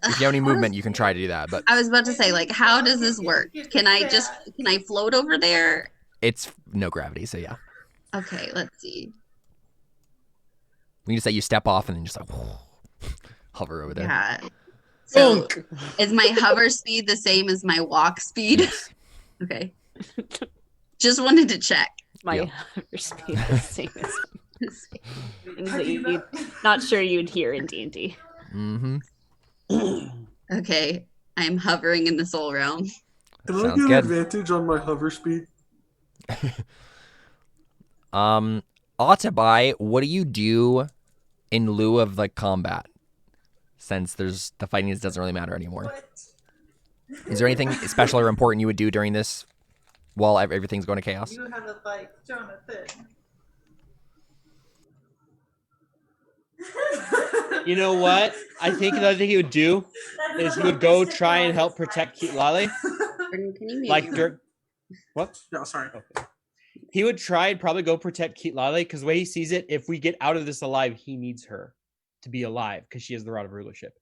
If you have any movement, you can try to do that, but I was about to say, like, how does this work? Can I float over there? it's no gravity, so yeah. Okay, let's see. We just say you step off and then just like hover over there. Yeah. So Unk. is my hover speed the same as my walk speed? Yes. Okay. Just wanted to check. My Yeah. hover speed is the same as things that you'd not sure you'd hear in D&D. Mm-hmm. Okay. I'm hovering in the soul realm. Can I Sounds get good. advantage on my hover speed? Atabai, what do you do in lieu of like combat? Since there's the fighting doesn't really matter anymore. Is there anything special or important you would do during this while everything's going to chaos? You have a fight, Jonathan. You know what? I think another thing he would do is he would go try and help protect Kitlali. Can you mute Like, your- what? Yeah, sorry. Okay. He would try and probably go protect Kitlali because the way he sees it, if we get out of this alive, he needs her to be alive because she has the rod of rulership.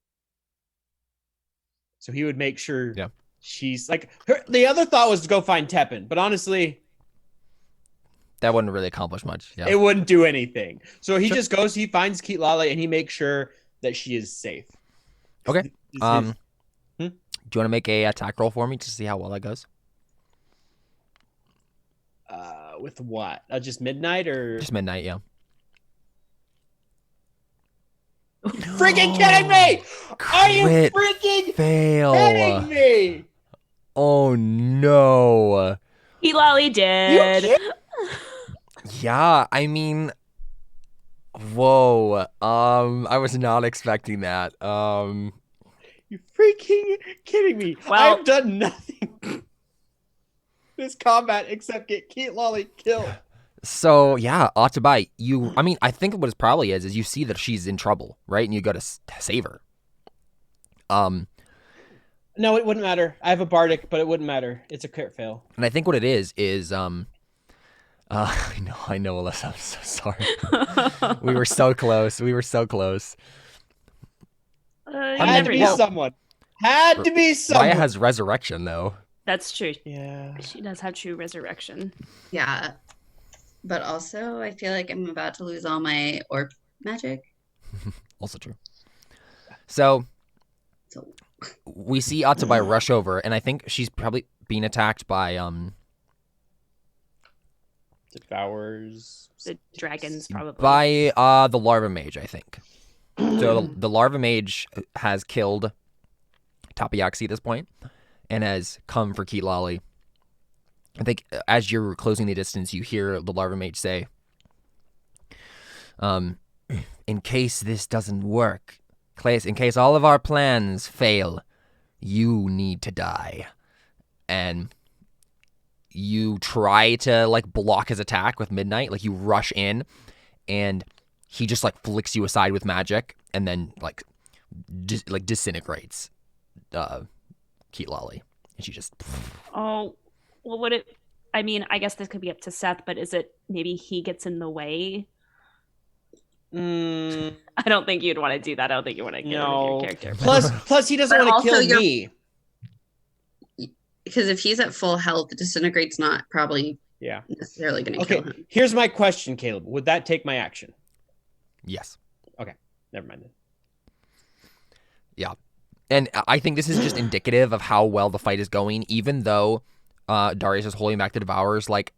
So he would make sure she's like her. The other thought was to go find Teppan, but honestly, That wouldn't really accomplish much. Yeah. it wouldn't do anything. So he just goes, he finds Kitlali, and he makes sure that she is safe. Okay. This is- Do you want to make a attack roll for me to see how well that goes? with what? Just midnight or Just midnight, yeah. freaking kidding me? Are you Crit freaking fail. kidding me? Oh no. He lolly You did. kidding? Yeah, I mean, whoa. I was not expecting that. You freaking kidding me? Well- I've done nothing this combat except get Kitlali killed. So yeah, Atabai, I mean, I think what it probably is you see that she's in trouble, right? And you go to save her. No, it wouldn't matter. I have a bardic, but it wouldn't matter. It's a crit fail. And I think what it is I know, Alyssa. I'm so sorry. We were so close. You Had to never be know. someone. Had to be someone. Raya has resurrection though. That's true. Yeah. She does have true resurrection. Yeah. But also, I feel like I'm about to lose all my orb magic. Also true. So So we see Atabai rush over, and I think she's probably being attacked by Devours. The dragons probably. by the larva mage, I think. So the larva mage has killed Tapiaxi at this point and has come for Kilali. I think as you're closing the distance, you hear the larva mage say, in case this doesn't work, in case all of our plans fail, you need to die. And you try to like block his attack with Midnight, like you rush in and he just like flicks you aside with magic and then like disintegrates Kilali. And she just Oh, well, would it? I mean, I guess this could be up to Seth, but is it maybe he gets in the way? Mm, I don't think you'd want to do that. I don't think you want to get rid of your character. plus he doesn't But want to also kill you're- me. because if he's at full health, disintegrate's not probably Yeah. necessarily going to Okay. kill him. Here's my question, Caleb. Would that take my action? yes. Never mind. Then. And I think this is just indicative of how well the fight is going, even though Darius is holding back the Devourers. Like,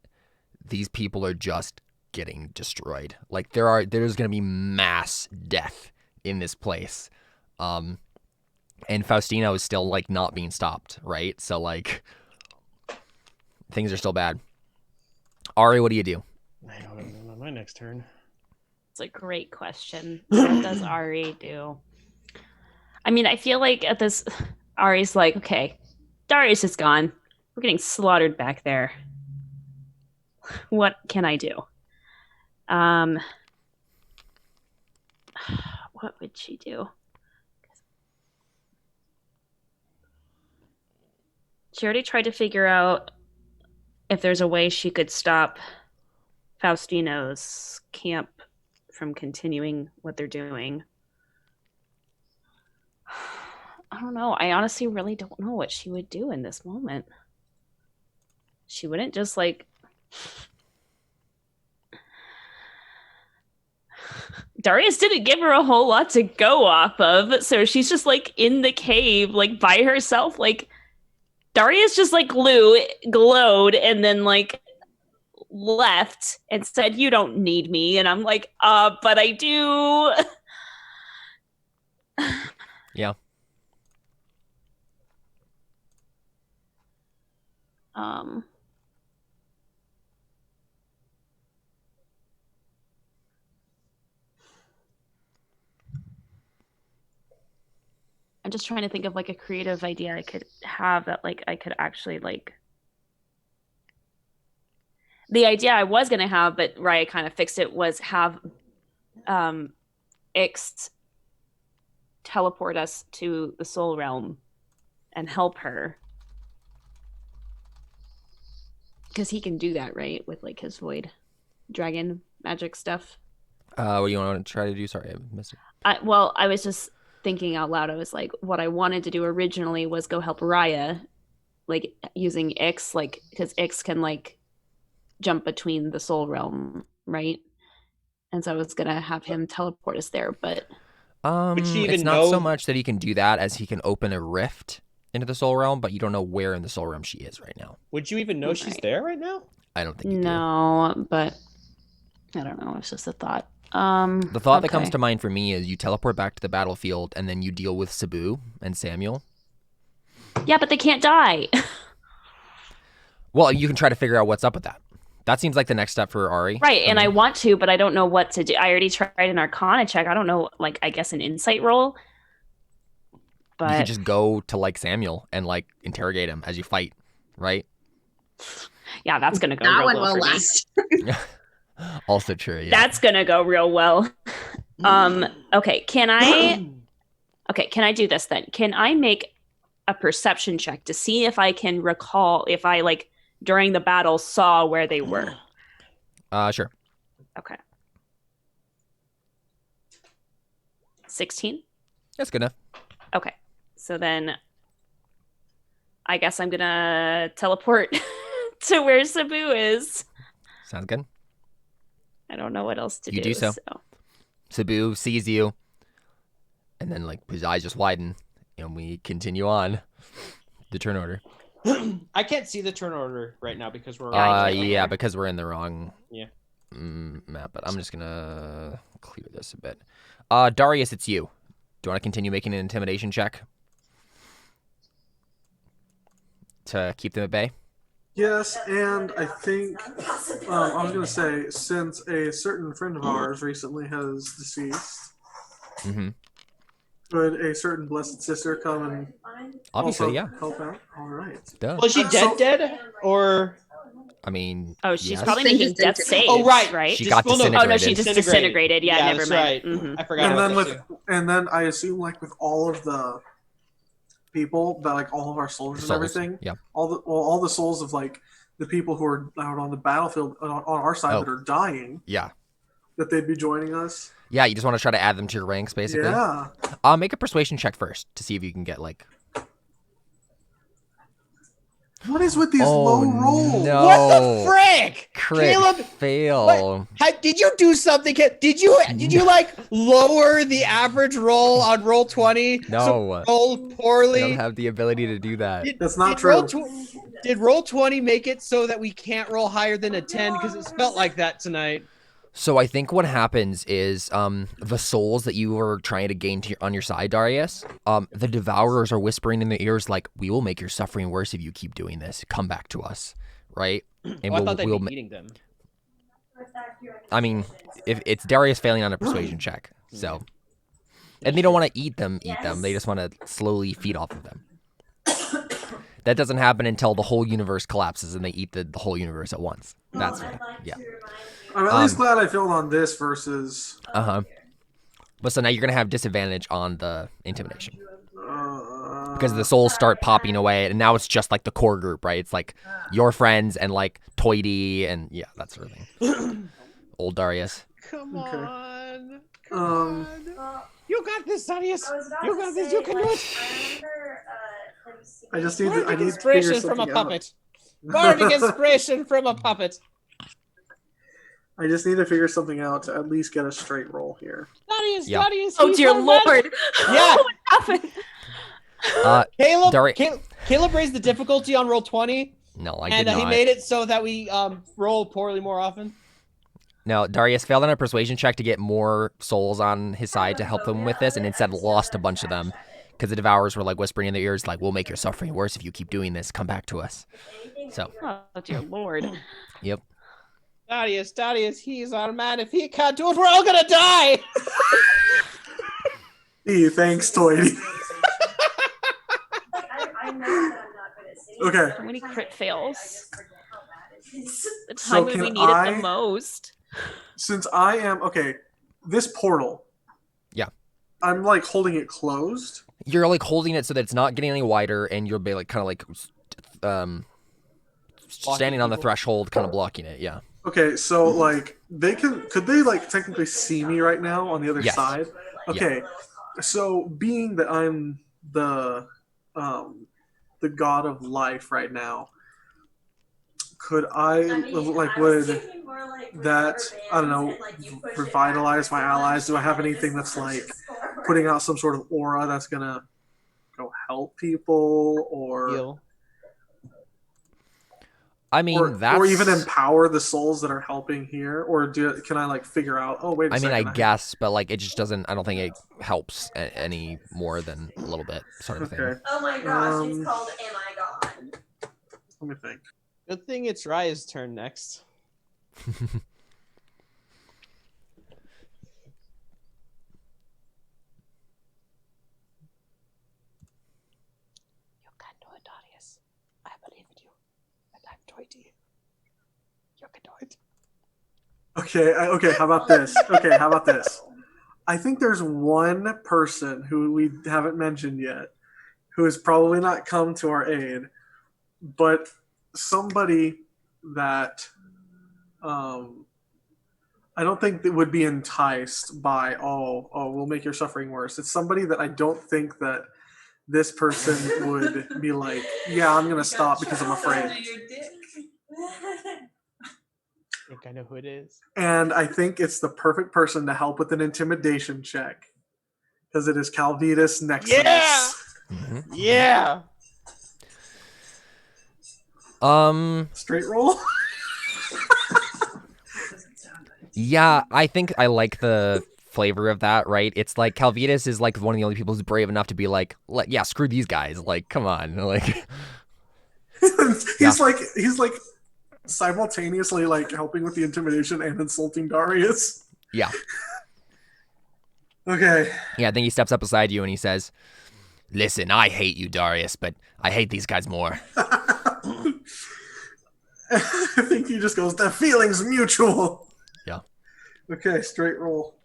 these people are just getting destroyed. Like, there's going to be mass death in this place. And Faustino is still, like, not being stopped, right? So, like, things are still bad. Ari, what do you do? I don't know my next turn. It's a great question. What does Ari do? I mean, I feel like at this, Ari's like, okay, Darius is gone. We're getting slaughtered back there. What can I do? What would she do? She already tried to figure out if there's a way she could stop Faustino's camp from continuing what they're doing. I don't know. I honestly really don't know what she would do in this moment. She wouldn't just like Darius didn't give her a whole lot to go off of, so she's just like in the cave, like by herself. Like Darius just like glowed and then like left and said, "You don't need me." And I'm like, but I do. Yeah. I'm just trying to think of like a creative idea I could have that like I could actually like. The idea I was gonna have, but Raya kind of fixed it, was have Ix teleport us to the soul realm and help her. Because he can do that, right? With like his void dragon magic stuff. What do you want to try to do? Sorry, I missed it. I was just thinking out loud. I was like, what I wanted to do originally was go help Raya, like using Ix, like because Ix can like jump between the soul realm, right? And so I was gonna have him teleport us there, but Would she even it's not know- so much that he can do that as he can open a rift into the soul realm, but you don't know where in the soul realm she is right now. Would you even know she's Right. there right now? I don't think you do. no, but I don't know. It's just a thought. The thought that comes okay. to mind for me is you teleport back to the battlefield and then you deal with Sabu and Samuel. Yeah, but they can't die. Well, you can try to figure out what's up with that. That seems like the next step for Ari. Right, and I mean, want to, but I don't know what to do. I already tried an Arcana check. I don't know, like, I guess an insight roll. you But could just go to like Samuel and like interrogate him as you fight, right? yeah, that's gonna go That real one well will for me. last. Also true. Yeah. That's gonna go real well. Okay, can I do this then? Can I make a perception check to see if I can recall if I like during the battle saw where they were. Sure. Okay. 16? That's good enough. Okay. So then I guess I'm gonna teleport to where Sabu is. Sounds good. I don't know what else to You do so. Sabu sees you, and then like his eyes just widen, and we continue on the turn order. I can't see the turn order right now because we're yeah, because we're in the wrong map. But I'm just gonna clear this a bit. Darius, it's you. Do you want to continue making an intimidation check to keep them at bay? Yes, and I think I was going to say, since a certain friend of ours recently has deceased, could a certain blessed sister come and Obviously, also help out? All right. Duh. Was she dead, or? I mean, Oh, she's yes. probably making death saves. Oh, right. Right. She got Well, no, disintegrated. Oh no, she just disintegrated. Yeah, never that's mind. Right. Mhm. I forgot. And then I assume like with all of the people that like all of our soldiers and everything, Yeah. all the souls of like the people who are out on the battlefield on our side that are dying, Yeah. that they'd be joining us. Yeah, you just want to try to add them to your ranks, basically. Yeah. Make a persuasion check first to see if you can get like. What is with these low rolls? No. What the frick? Crit Caleb, fail. did you do something? Did you like lower the average roll on roll 20? No. So roll poorly. I don't have the ability to do that. That's not true. Did roll 20 make it so that we can't roll higher than a 10? Because it felt like that tonight. So I think what happens is the souls that you were trying to gain on your side, Darius, the devourers are whispering in their ears like, we will make your suffering worse if you keep doing this. Come back to us, right? And I thought they'd be eating them. I mean, if it's Darius failing on a persuasion check, so. And they don't want to eat them. They just want to slowly feed off of them. That doesn't happen until the whole universe collapses and they eat the whole universe at once. That's right. Yeah. I'm at least glad I failed on this versus. But so now you're gonna have disadvantage on the intimidation because the souls start popping away, and now it's just like the core group, right? It's like your friends and like Toity and yeah, that sort of thing. Old Darius. Come on. You got this, Darius. You got this. You can do it. I just need. I need inspiration from a puppet. Bardic inspiration from a puppet. I just need to figure something out to at least get a straight roll here. Darius. Oh dear lord! Yeah. What happened? Caleb raised the difficulty on roll 20. No, I did and not. he made it so that we roll poorly more often. No, Darius failed on a persuasion check to get more souls on his side to help them with this, and instead lost a bunch of them because the devourers were like whispering in their ears, like, "We'll make your suffering worse if you keep doing this. Come back to us." So. Oh dear lord. Yep. Darius, he's our man. If he can't do it, we're all gonna die. Thanks, Toity. Okay. How many crit fails? The So time when we need it the most. Since I am this portal. Yeah. I'm like holding it closed. You're like holding it so that it's not getting any wider, and you're like kind of like standing on the threshold, kind of blocking it. Yeah. Okay, so like could they like technically see me right now on the other side? Okay. Yeah. So being that I'm the god of life right now, could would that, I don't know, revitalize my allies? Do I have anything that's like putting out some sort of aura that's gonna go help people or Heal. I mean, that's... or even empower the souls that are helping here, or can I like figure out? Oh wait, I guess, but like it just doesn't. I don't think it helps any more than a little bit, sort of thing. Oh my gosh, it's called "Am I God?" Let me think. Good thing it's Raya's turn next. You can do it, Darius. I believe in you. And I'm Toity. You can do it. Okay, how about this? I think there's one person who we haven't mentioned yet who has probably not come to our aid, but somebody that I don't think that would be enticed by, we'll make your suffering worse. It's somebody that I don't think that this person would be like, yeah, I'm going to stop because I'm afraid. I think I know who it is. And I think it's the perfect person to help with an intimidation check. Because it is Calvitas Nexus. Yeah! Yeah! Straight roll? Yeah, I think I like the flavor of that, right? It's like Calvitas is like one of the only people who's brave enough to be like, yeah, screw these guys. Like, come on. Like he's like simultaneously like helping with the intimidation and insulting Darius. Yeah. Okay. Yeah, then he steps up beside you and he says, listen, I hate you, Darius, but I hate these guys more. I think he just goes, the feeling's mutual. Yeah. Okay, straight roll.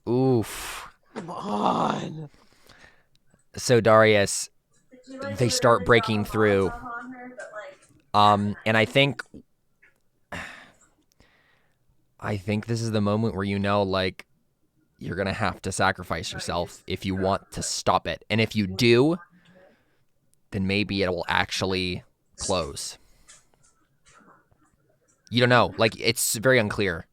Oof. Come on. So Darius, they start breaking through. And I think this is the moment where you know, like, you're going to have to sacrifice yourself if you want to stop it. And if you do, then maybe it will actually close. You don't know. Like, it's very unclear.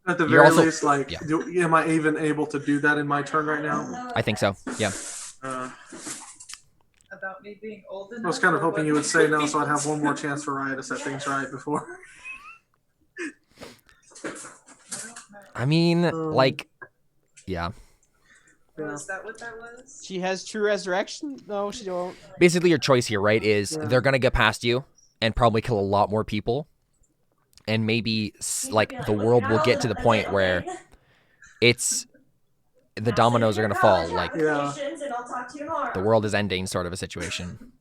At the You're very also- least, like, yeah. am I even able to do that in my turn right now? I think so. Yeah. About me being old enough. I was kind of or hoping you what? would say no, so I'd have one more chance for Raya to set things right before. I mean, like, yeah. Yeah. Is that what that was? She has true resurrection? No, she don't. Basically, your choice here, right, is they're going to get past you and probably kill a lot more people. And maybe, like, the world will get to the point where it's the dominoes are going to fall. Like, Yeah. the world is ending sort of a situation.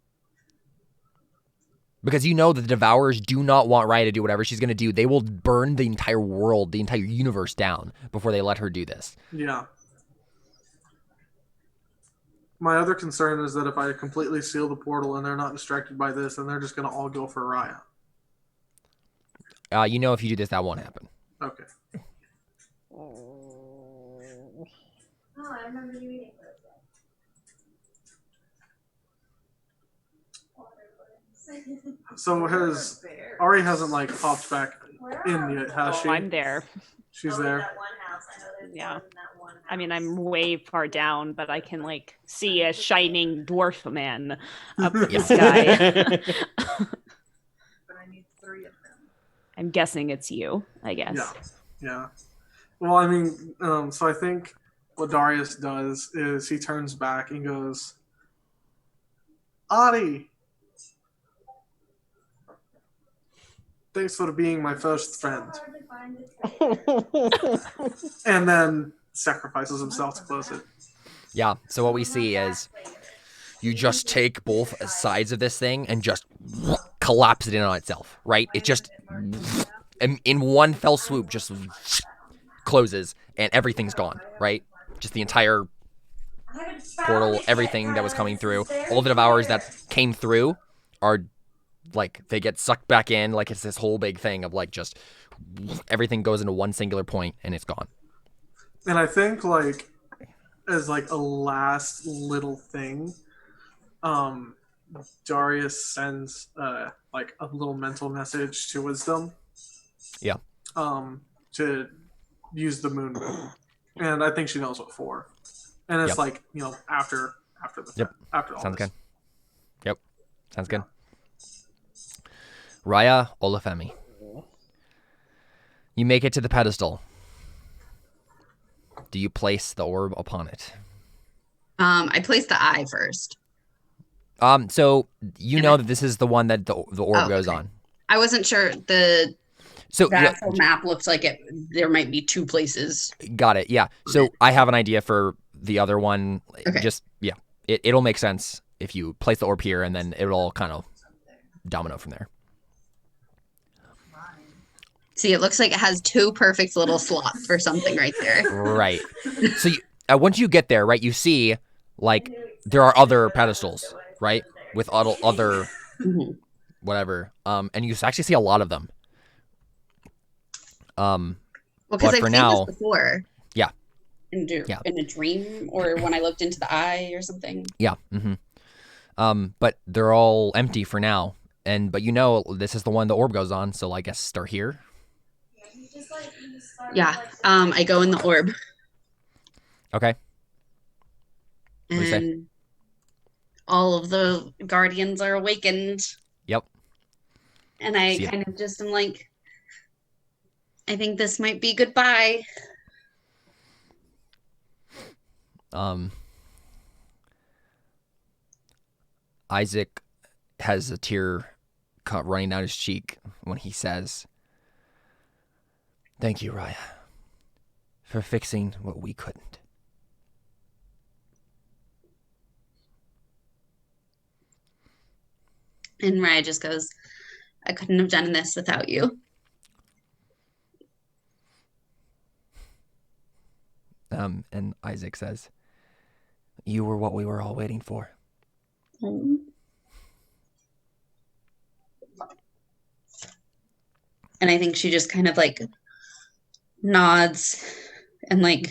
Because you know that the Devourers do not want Raya to do whatever she's going to do. They will burn the entire world, the entire universe down before they let her do this. Yeah. My other concern is that if I completely seal the portal and they're not distracted by this, then they're just going to all go for Raya. You know if you do this, that won't happen. Okay. Oh, I remember you eating those. So has Ari hasn't like popped back in yet, has she? Oh, I'm there. She's there. That one house. I know there's Yeah. one in that one house. I mean, I'm way far down, but I can like see a shining dwarf man up in the sky. But I need 3 of them. I'm guessing it's you, I guess. Yeah. Yeah. Well, I mean, so I think what Darius does is he turns back and goes, Ari, thanks for being my first friend. And then sacrifices himself to close it. Yeah, so what we see is you just take both sides of this thing and just collapse it in on itself, right? It just, in one fell swoop, just closes and everything's gone, right? Just the entire portal, everything that was coming through. All the Devourers that came through are, like, they get sucked back in, like it's this whole big thing of, like, just everything goes into one singular point and it's gone. And I think, like, as, like, a last little thing, Darius sends, like, a little mental message to Wisdom. Yeah. To use the moon. And I think she knows what for. And it's Yep. like, you know, after the Yep. after all Sounds this. good. Yep. Sounds good. Raya Olafemi. You make it to the pedestal. Do you place the orb upon it? I placed the eye first. So you And know I- that this is the one that the orb Oh, goes okay. on. I wasn't sure the So yeah, actual map looks like it. There might be 2 places. got it. Yeah. So I have an idea for the other one. Okay. Just yeah, it'll make sense if you place the orb here, and then it'll all kind of domino from there. See, it looks like it has 2 perfect little slots for something right there. Right. So once you get there, right, you see like there are other pedestals, right, with other Mhm. whatever, and you actually see a lot of them. Well, But because I've for seen now- this before. Yeah. In Yeah. a dream, or when I looked into the eye or something. Yeah. But they're all empty for now, but you know this is the one the orb goes on, so I guess start here. Yeah. I go in the orb. Okay. do you say? And all of the guardians are awakened. Yep. And I See ya. kind of just am like, I think this might be goodbye. Isaac has a tear running down his cheek when he says, "Thank you, Raya, for fixing what we couldn't." And Raya just goes, I couldn't have done this without you. And Isaac says, "You were what we were all waiting for." And I think she just kind of like nods and like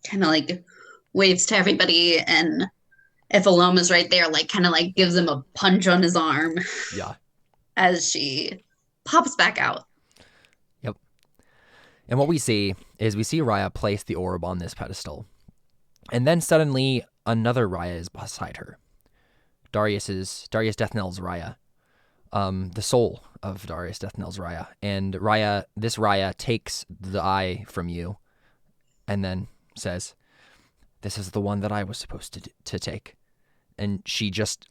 kind of like waves to everybody, and if Aloma's right there, like kind of like gives him a punch on his arm Yeah. as she pops back out. Yep. And what we see is we see Raya place the orb on this pedestal. And then suddenly another Raya is beside her. Darius Deathnell's Raya. The soul of Darius Deathnell's Raya. And this Raya takes the eye from you and then says, "This is the one that I was supposed to take." And she just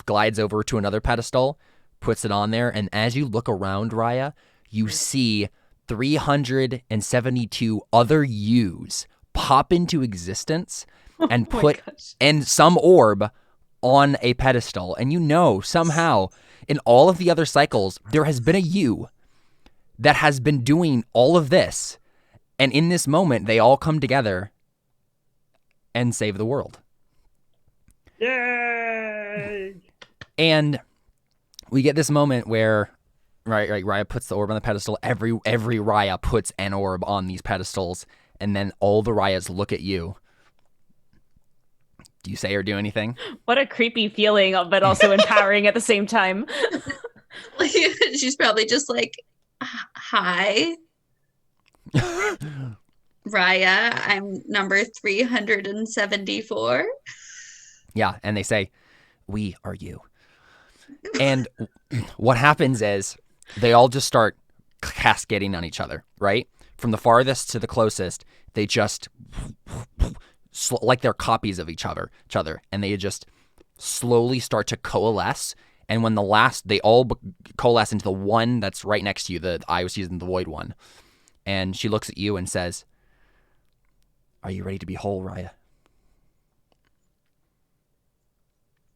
glides over to another pedestal, puts it on there, and as you look around Raya, you see 372 other yous pop into existence and put and some orb on a pedestal. And you know somehow in all of the other cycles there has been a you that has been doing all of this, and in this moment they all come together and save the world. Yay! And we get this moment where Raya puts the orb on the pedestal. Every Raya puts an orb on these pedestals, and then all the Rayas look at you. Do you say or do anything? What a creepy feeling, but also empowering at the same time. Like, she's probably just like, hi, Raya, I'm number 374. Yeah, and they say, "We are you." And what happens is they all just start cascading on each other, right? From the farthest to the closest, they just like they're copies of each other, and they just slowly start to coalesce. And when they all coalesce into the one that's right next to you, I was using the void one. And she looks at you and says, "Are you ready to be whole, Raya?"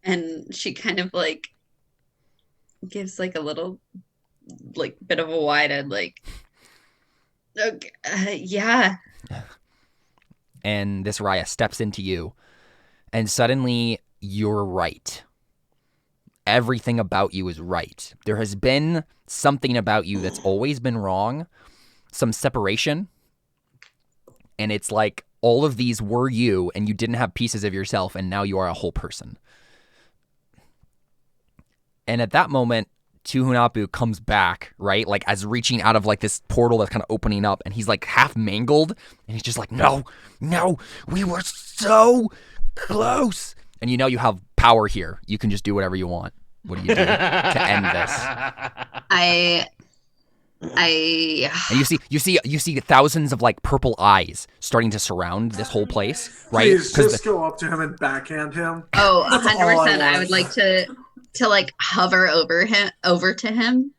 And she kind of like gives like a little like bit of a wide-eyed like, okay, yeah. And this Raya steps into you, and suddenly you're right. Everything about you is right. There has been something about you that's always been wrong, some separation, and it's like all of these were you, and you didn't have pieces of yourself, and now you are a whole person. And at that moment, Tuhunapu comes back, right? Like as reaching out of like this portal that's kind of opening up, and he's like half mangled, and he's just like, no, we were so close. And you know you have power here. You can just do whatever you want. What do you do to end this? And you see thousands of like purple eyes starting to surround this whole place, right? Please just go up to him and backhand him. Oh, That's all 100%. I want. would like to like hover over to him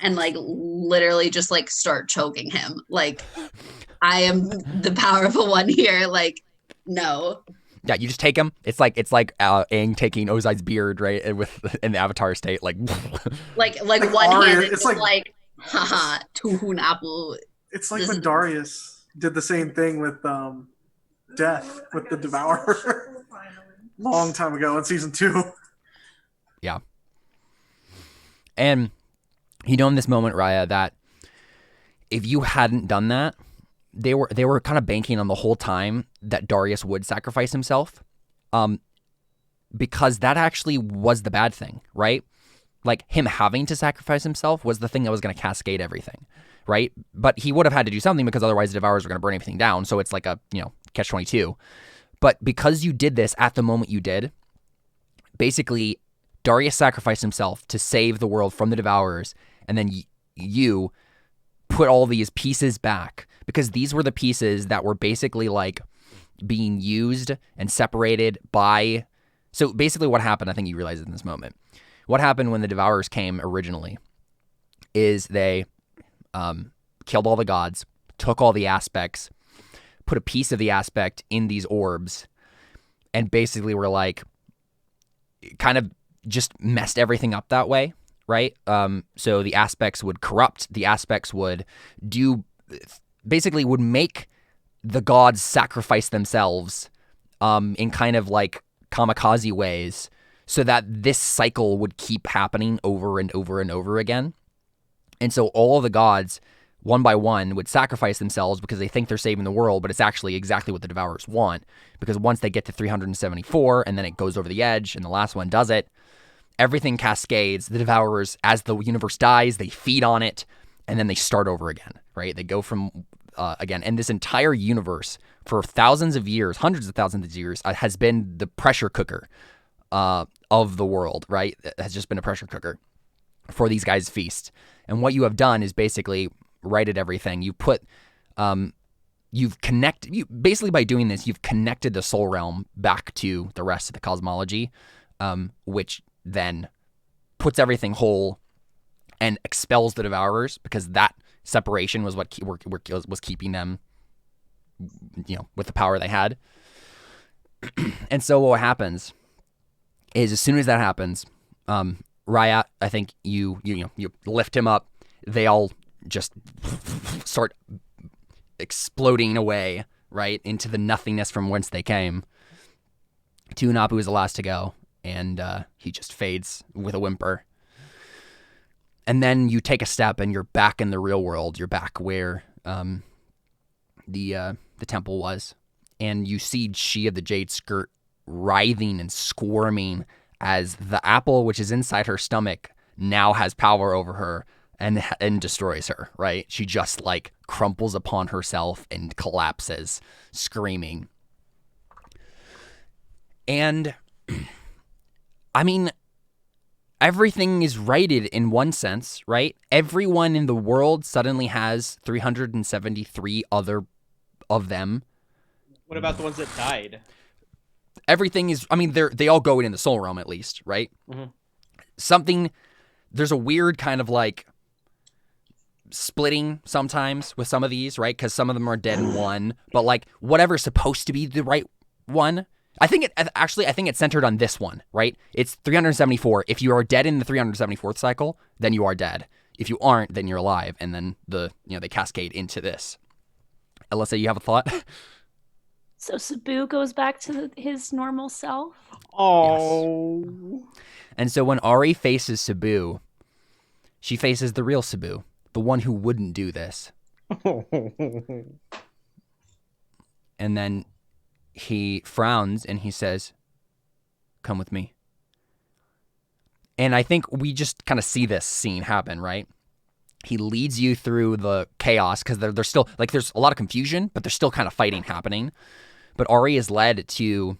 and like literally just like start choking him. Like, I am the powerful one here. Like, no. Yeah, you just take him. It's like Aang taking Ozai's beard, right? And in the Avatar state, like like one Arya, hand. it's It's like- like haha, Tuhunapu. It's like This when is- Darius did the same thing with Death with the Devourer long time ago in season 2. Yeah. And you know in this moment, Raya, that if you hadn't done that, they were kind of banking on the whole time that Darius would sacrifice himself. Because that actually was the bad thing, right? Like him having to sacrifice himself was the thing that was going to cascade everything, right? But he would have had to do something because otherwise the Devourers were going to burn everything down. So it's like a, catch-22. But because you did this at the moment you did, basically Darius sacrificed himself to save the world from the Devourers, and then you put all these pieces back because these were the pieces that were basically like being used and separated by... So basically what happened, I think you realize in this moment, what happened when the Devourers came originally is they killed all the gods, took all the aspects, put a piece of the aspect in these orbs, and basically were like, kind of just messed everything up that way, right? So the aspects would corrupt, the aspects would basically would make the gods sacrifice themselves in kind of like kamikaze ways so that this cycle would keep happening over and over and over again. And so all of the gods, one by one, would sacrifice themselves because they think they're saving the world, but it's actually exactly what the Devourers want. Because once they get to 374 and then it goes over the edge and the last one does it, everything cascades. The Devourers, as the universe dies, they feed on it and then they start over again, right? They go from again. And this entire universe for thousands of years, hundreds of thousands of years, has been the pressure cooker of the world, right? It has just been a pressure cooker for these guys' feast. And what you have done is basically righted everything. You put, you've connected, basically by doing this, you've connected the soul realm back to the rest of the cosmology, which then puts everything whole and expels the Devourers because that separation was what was keeping them, with the power they had. And so what happens is as soon as that happens, Raya, I think you lift him up. They all just start exploding away, right, into the nothingness from whence they came. Tuunapu is the last to go, and he just fades with a whimper. And then you take a step, and you're back in the real world. You're back where the temple was, and you see She of the Jade Skirt writhing and squirming as the apple, which is inside her stomach, now has power over her and destroys her, right? She just like crumples upon herself and collapses, screaming. And I mean, everything is righted in one sense, right? Everyone in the world suddenly has 373 other of them. What about the ones that died? Everything is, I mean, they all go in the soul realm at least, right? Mm-hmm. There's a weird kind of like splitting sometimes with some of these, right? Because some of them are dead in one, but like whatever's supposed to be the right one. I think it's centered on this one, right? It's 374. If you are dead in the 374th cycle, then you are dead. If you aren't, then you're alive, and then they cascade into this. Alyssa, you have a thought? So Sabu goes back to his normal self. Oh. Yes. And so when Ari faces Sabu, she faces the real Sabu, the one who wouldn't do this. And then he frowns and he says, "Come with me." And I think we just kind of see this scene happen, right? He leads you through the chaos because there's still, like, there's a lot of confusion, but there's still kind of fighting happening. But Ari is led to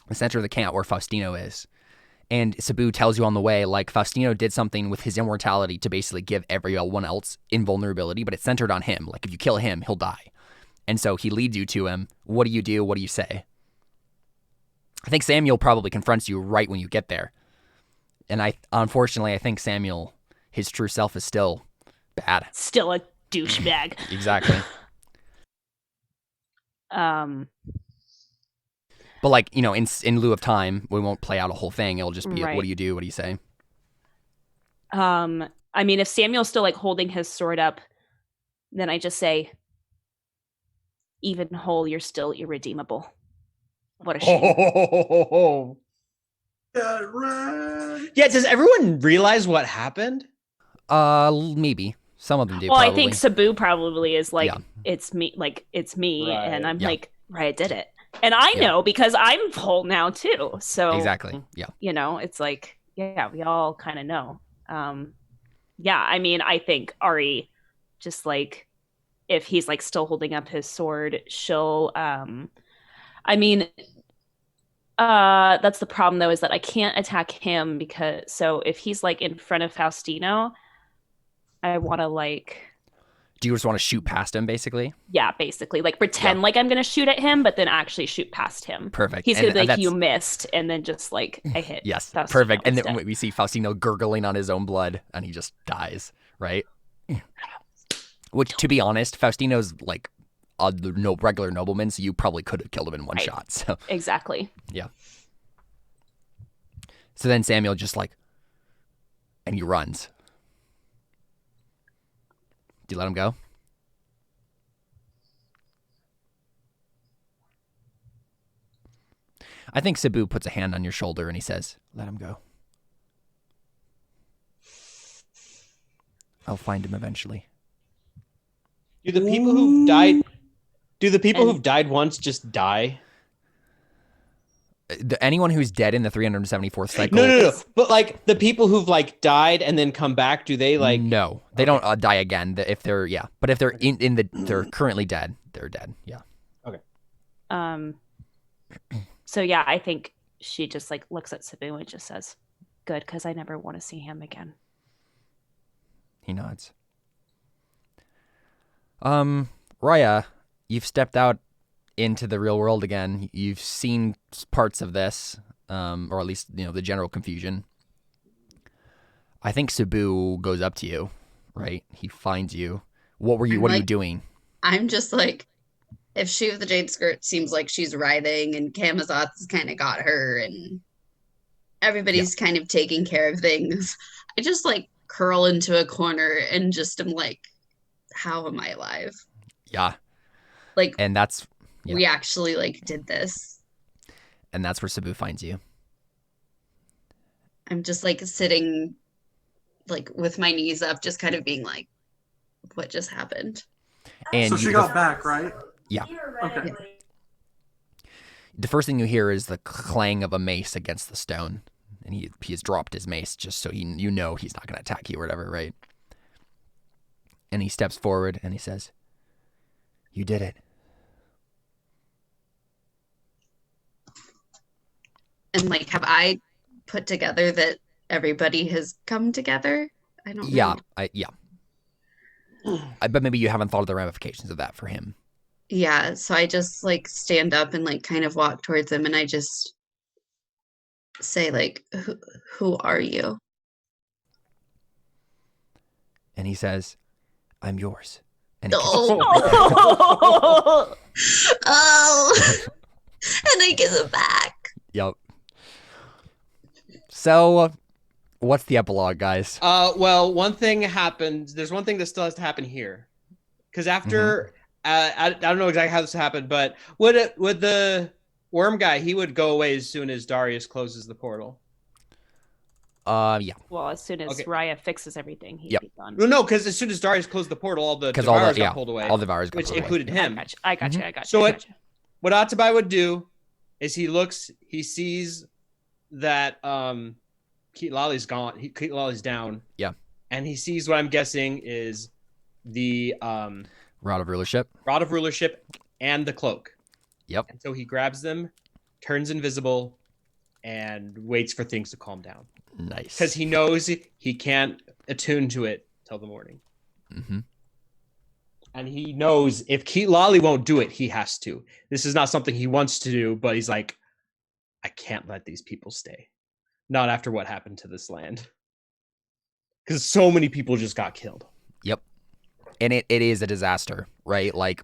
the center of the camp where Faustino is. And Sabu tells you on the way, like, Faustino did something with his immortality to basically give everyone else invulnerability, but it's centered on him. Like, if you kill him, he'll die. And so he leads you to him. What do you do? What do you say? I think Samuel probably confronts you right when you get there. And unfortunately, I think Samuel, his true self is still bad. Still a douchebag. Exactly. Um, But like, in lieu of time, we won't play out a whole thing. It'll just be, Right. What do you do? What do you say? I mean, if Samuel's still like holding his sword up, Then I just say, even whole, you're still irredeemable. What a shame. Oh. Yeah, right. Yeah, does everyone realize what happened? Maybe some of them do. Well, probably. I think Sabu probably is like, Yeah. it's me, Right. and I'm Yeah. like, Raya did it. And I know because I'm whole now too. So Exactly. Yeah. it's like, yeah, we all kind of know. Yeah, I mean, I think Ari, just like, if he's like still holding up his sword, she'll I mean, that's the problem though, is that I can't attack him because, so if he's like in front of Faustino, I want to like, Do you just want to shoot past him, basically? yeah, basically like pretend like I'm gonna shoot at him, but then actually shoot past him. Perfect. He's gonna be like, that's- you missed, and then just like I hit. Yes, Faustino perfect. And instead. then we see Faustino gurgling on his own blood, and he just dies, right? Which, to be honest, Faustino's like a regular nobleman, so you probably could have killed him in one Right. shot. So Exactly. yeah. So then Samuel just like, and he runs. Do you let him go? I think Sabu puts a hand on your shoulder and he says, let him go. I'll find him eventually. Do the people who've died? Do the people And- who've died once just die? Anyone who's dead in the 374th cycle. No. But like the people who've like died and then come back, do they like? No, they don't die again. If they're but if they're they're currently dead, they're dead. Yeah. So yeah, I think she just like looks at Sabu and just says, "Good, because I never want to see him again." He nods. Raya, you've stepped out into the real world again. You've seen parts of this, or at least the general confusion. I think Sabu goes up to you, right? He finds you. What are you doing? I'm just like, if she with the jade skirt seems like she's writhing, and Camazot's kind of got her, and everybody's kind of taking care of things, I just like curl into a corner and just am like, how am I alive? Yeah. Like, And that's we actually like did this. and that's where Sabu finds you. I'm just like sitting like with my knees up, just kind of being like, what just happened? And So she got back, right? Yeah. Okay. The first thing you hear is the clang of a mace against the stone, and he has dropped his mace just so he's not going to attack you or whatever, right? And he steps forward and he says, "You did it." And like, have I put together that everybody has come together? I don't know. But maybe you haven't thought of the ramifications of that for him. Yeah, so I just like stand up and like kind of walk towards him, and I just say like, who are you? And he says, "I'm yours." And he Oh, oh. And I give it back. Yep. So, what's the epilogue, guys? Well, one thing happened. There's one thing that still has to happen here, because after I don't know exactly how this happened, but would the worm guy, he would go away as soon as Darius closes the portal? Yeah. Well, as soon as Okay. Raya fixes everything, he'd Yep. be gone. No, because as soon as Darius closed the portal, all the Because all devourers the got pulled away, all the devourers got which pulled away. included him. I got you. So what Atabai would do is he sees that Keatlali's gone. Keatlali's down. Yeah. And he sees what I'm guessing is the Rod of rulership. rod of rulership and the cloak. Yep. And so he grabs them, turns invisible, and waits for things to calm down. Nice. Because he knows he can't attune to it till the morning. Mm-hmm. And he knows if Keatlali won't do it, he has to. This is not something he wants to do, but he's like, I can't let these people stay. Not after what happened to this land. Because so many people just got killed. Yep. And it is a disaster, right? Like,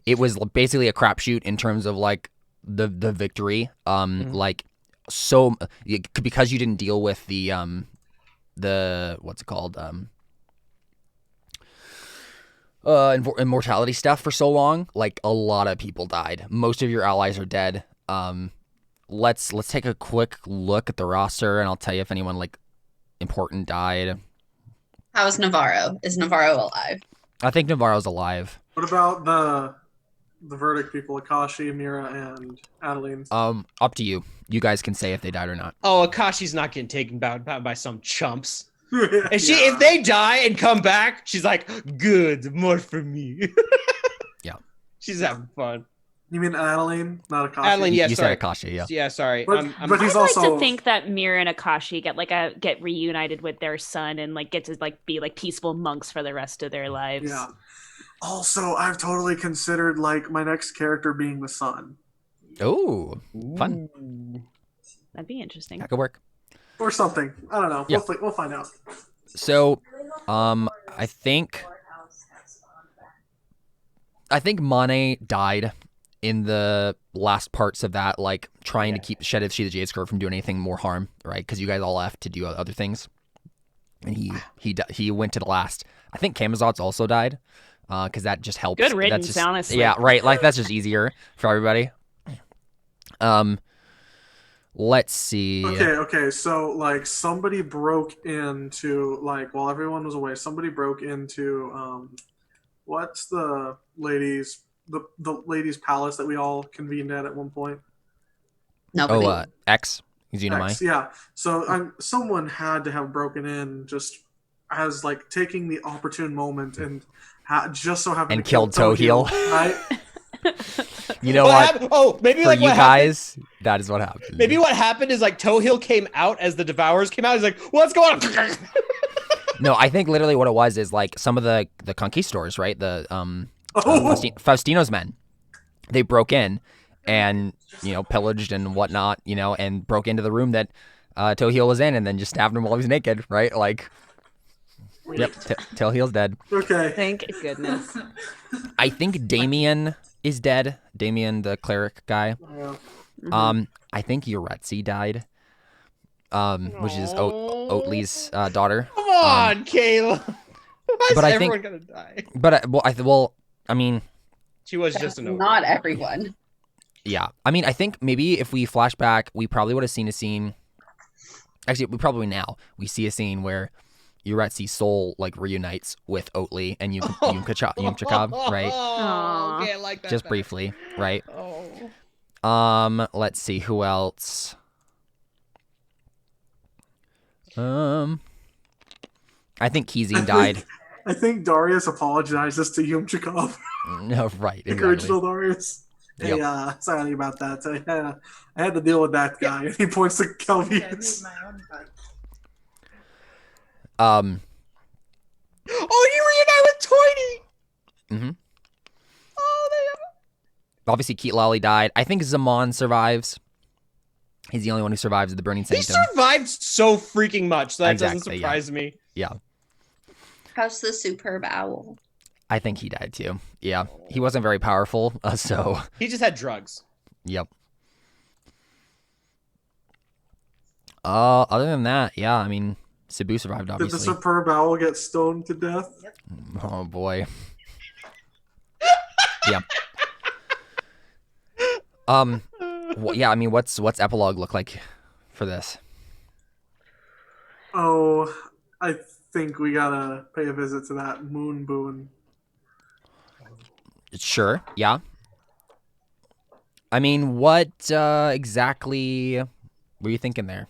it was basically a crapshoot in terms of like the victory. Like, so because you didn't deal with the what's it called? immortality stuff for so long, like a lot of people died. Most of your allies are dead. Let's take a quick look at the roster, and I'll tell you if anyone like important died. How's Navarro? Is Navarro alive? I think Navarro's alive. What about the verdict people, Akashi, Mira, and Adeline? Up to you. You guys can say if they died or not. Oh, Akashi's not getting taken by some chumps. If they die and come back, she's like, good, more for me. Yeah. She's having fun. You mean Adeline, not Akashi? Adeline, yeah, you sorry. said Akashi, yeah. Yeah, sorry. But he's I'd also like to think that Mira and Akashi get reunited with their son and like get to like be like peaceful monks for the rest of their lives. yeah. Also, I've totally considered like my next character being the son Oh, fun. Ooh. That'd be interesting. That could work. or something. I don't know. Yeah. We'll find out. So, I think Mane died in the last parts of that, like trying to keep Shed of She the Jade Scourge from doing anything more harm, right? Because you guys all left to do other things, and he went to the last. I think Kamazot's also died, because that just helps. Good riddance, That's just, honestly. Yeah, right. Like that's just easier for everybody. Let's see. Okay. So like somebody broke into like while everyone was away, somebody broke into what's the ladies palace that we all convened at one point? Nobody. X. Xenomai. X, yeah. So someone had to have broken in just as like taking the opportune moment and just so happened And to kill killed Toheel. right? You know what? happened? Oh, maybe For like you what happened. guys, that is what happened. Maybe what happened is like Toheel came out as the Devourers came out. He's like, "What's going on?" No, I think literally what it was is like some of the conquistadors, right? The Faustino's men, they broke in and pillaged and whatnot, and broke into the room that Toheel was in, and then just stabbed him while he was naked, right? Like, yep, Toheel's dead. Okay. Thank goodness. I think Damien is dead. Damien, the cleric guy. Yeah. I think Uretzi died. Which is Oatly's daughter. Come on, Kayla. Why is but I everyone think- gonna die? But I mean, She was just an Not everyone. yeah. I mean, I think maybe if we flash back, we probably would have seen a scene. Actually, we see a scene where Uretzi's soul like reunites with Oatly and Yumchakov, right? Oh, okay, I like that. Just better. briefly, right? Oh. Let's see who else. I think Kizine died. I think Darius apologizes to Yumchikov, No, right. the Exactly. original Darius. Hey, sorry about that. I had to deal with that guy. And he points to Yeah, I made Kelvius. my own fight. Oh, you reunite with Toiny. Mm-hmm. Oh, Obviously, Keat Lally died. I think Zaman survives. He's the only one who survives the Burning he Sanctum. survived so freaking much. So that doesn't Exactly, yeah. surprise me. Yeah, How's the superb owl? I think he died too. Yeah, he wasn't very powerful, so He just had drugs. yep. Other than that, yeah, I mean, Cebu survived, Did the obviously. superb owl get stoned to death? Oh boy. Yeah. Yeah. I mean, what's epilogue look like for this? Oh, I think we gotta pay a visit to that moon boon. Sure. Yeah. I mean, what exactly were you thinking there?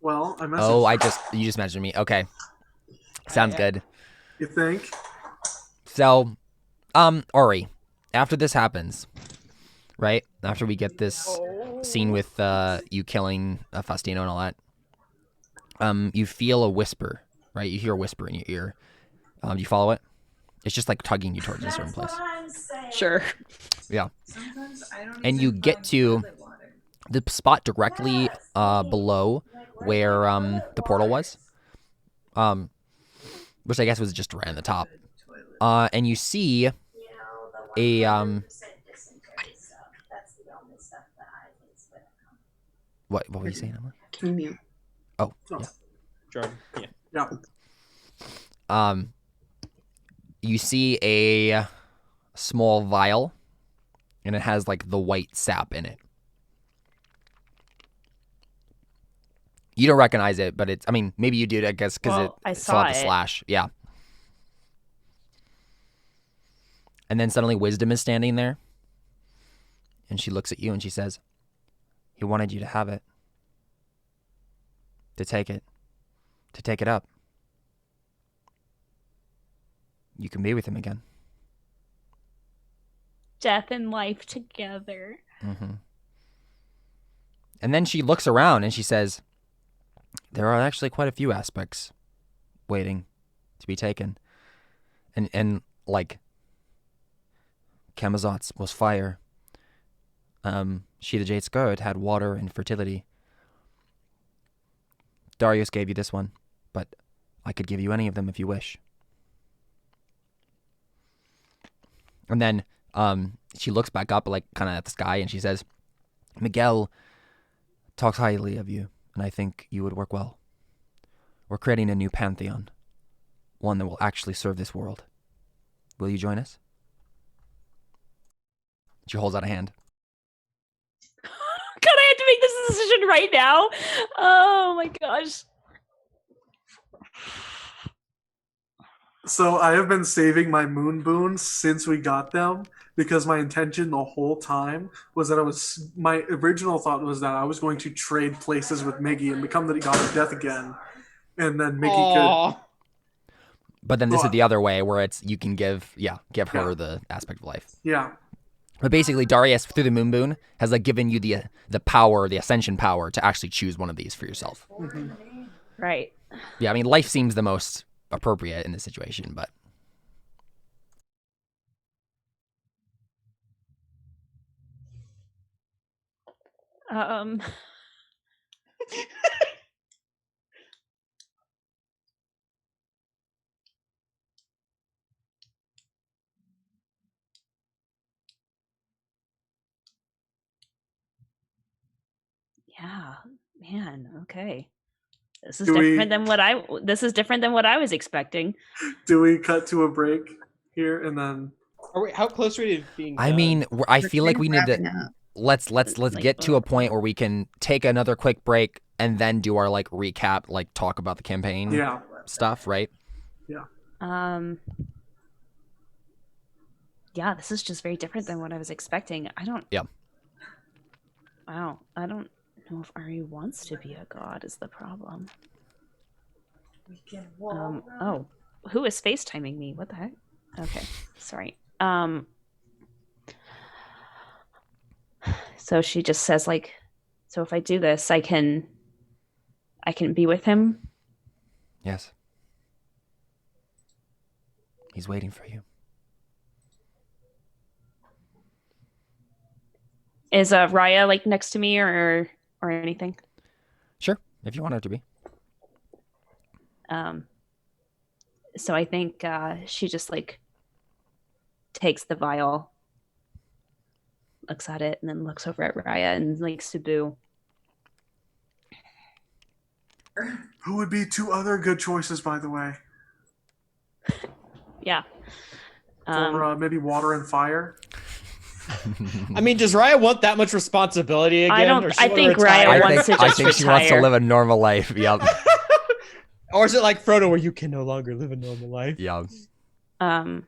Well, I messaged. Oh, you just mentioned me. Okay. Sounds good. You think? So, Ori, after this happens, right? After we get this scene with you killing Faustino and all that, you feel a whisper, right? You hear a whisper in your ear. Do you follow it? It's just like tugging you towards a certain place. Sure. Yeah. Sometimes I don't And even you get find to toilet water. the spot directly below where the portal was, which I guess was just right on the top. And you see a what were you saying, Emma? Can you mute? Oh, yeah. Jordan. Yeah. Yeah. you see a small vial, and it has like the white sap in it. You don't recognize it, but it's, I mean, maybe you do, I guess, because Well, I it still had the saw it. slash. Yeah. And then suddenly Wisdom is standing there, and she looks at you and she says, he wanted you to have it. To take it. To take it up. You can be with him again. Death and life together. Mm-hmm. And then she looks around and she says, there are actually quite a few aspects waiting to be taken. And like, Camazot's was fire. She the Jade Scarlet had water and fertility. Darius gave you this one, but I could give you any of them if you wish. And then she looks back up, like, kind of at the sky, and she says, Miguel talks highly of you, and I think you would work well. We're creating a new pantheon, one that will actually serve this world. Will you join us? She holds out a hand. God, I have to make this decision right now. Oh my gosh. So I have been saving my moon boons since we got them because my intention the whole time was that my original thought was that I was going to trade places with Miggy and become the god of death again, and then Miggy could. But then this is the other way where it's you can give her the aspect of life. Yeah. But basically, Darius, through the Moon Boon, has like given you the power, the ascension power, to actually choose one of these for yourself. Mm-hmm. Right. Yeah, I mean, life seems the most appropriate in this situation, but yeah, man. Okay. This is different than what I was expecting. Do we cut to a break here and then? How close are we to being done? I mean, I feel like we need Wrapping to up. let's Like, get to a point where we can take another quick break and then do our like recap, like talk about the campaign stuff, right? Yeah. Yeah, this is just very different than what I was expecting. Yeah. Wow, I don't know if Ari wants to be a god is the problem. We can walk. Oh, who is FaceTiming me? What the heck? Okay, sorry. So she just says like, so if I do this, I can be with him. Yes. He's waiting for you. Is Raya like next to me or anything? Sure, if you want her to be. So I think she just like takes the vial, looks at it, and then looks over at Raya and like Sabu. Who would be two other good choices, by the way? Yeah. For maybe water and fire. I mean, does Raya want that much responsibility again? I don't. Or does I she wanna think retire? Raya wants to just I think she wants to retire. live a normal life. Yep. Or is it like Frodo, where you can no longer live a normal life? Yeah. I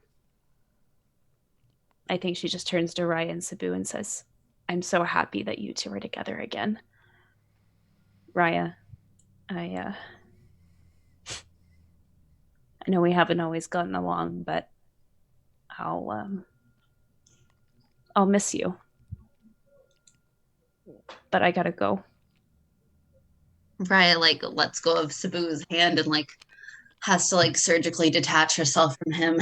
think she just turns to Raya and Sabu and says, "I'm so happy that you two are together again." Raya, I know we haven't always gotten along, but I'll miss you. But I gotta go. Raya like lets go of Sabu's hand and like has to like surgically detach herself from him.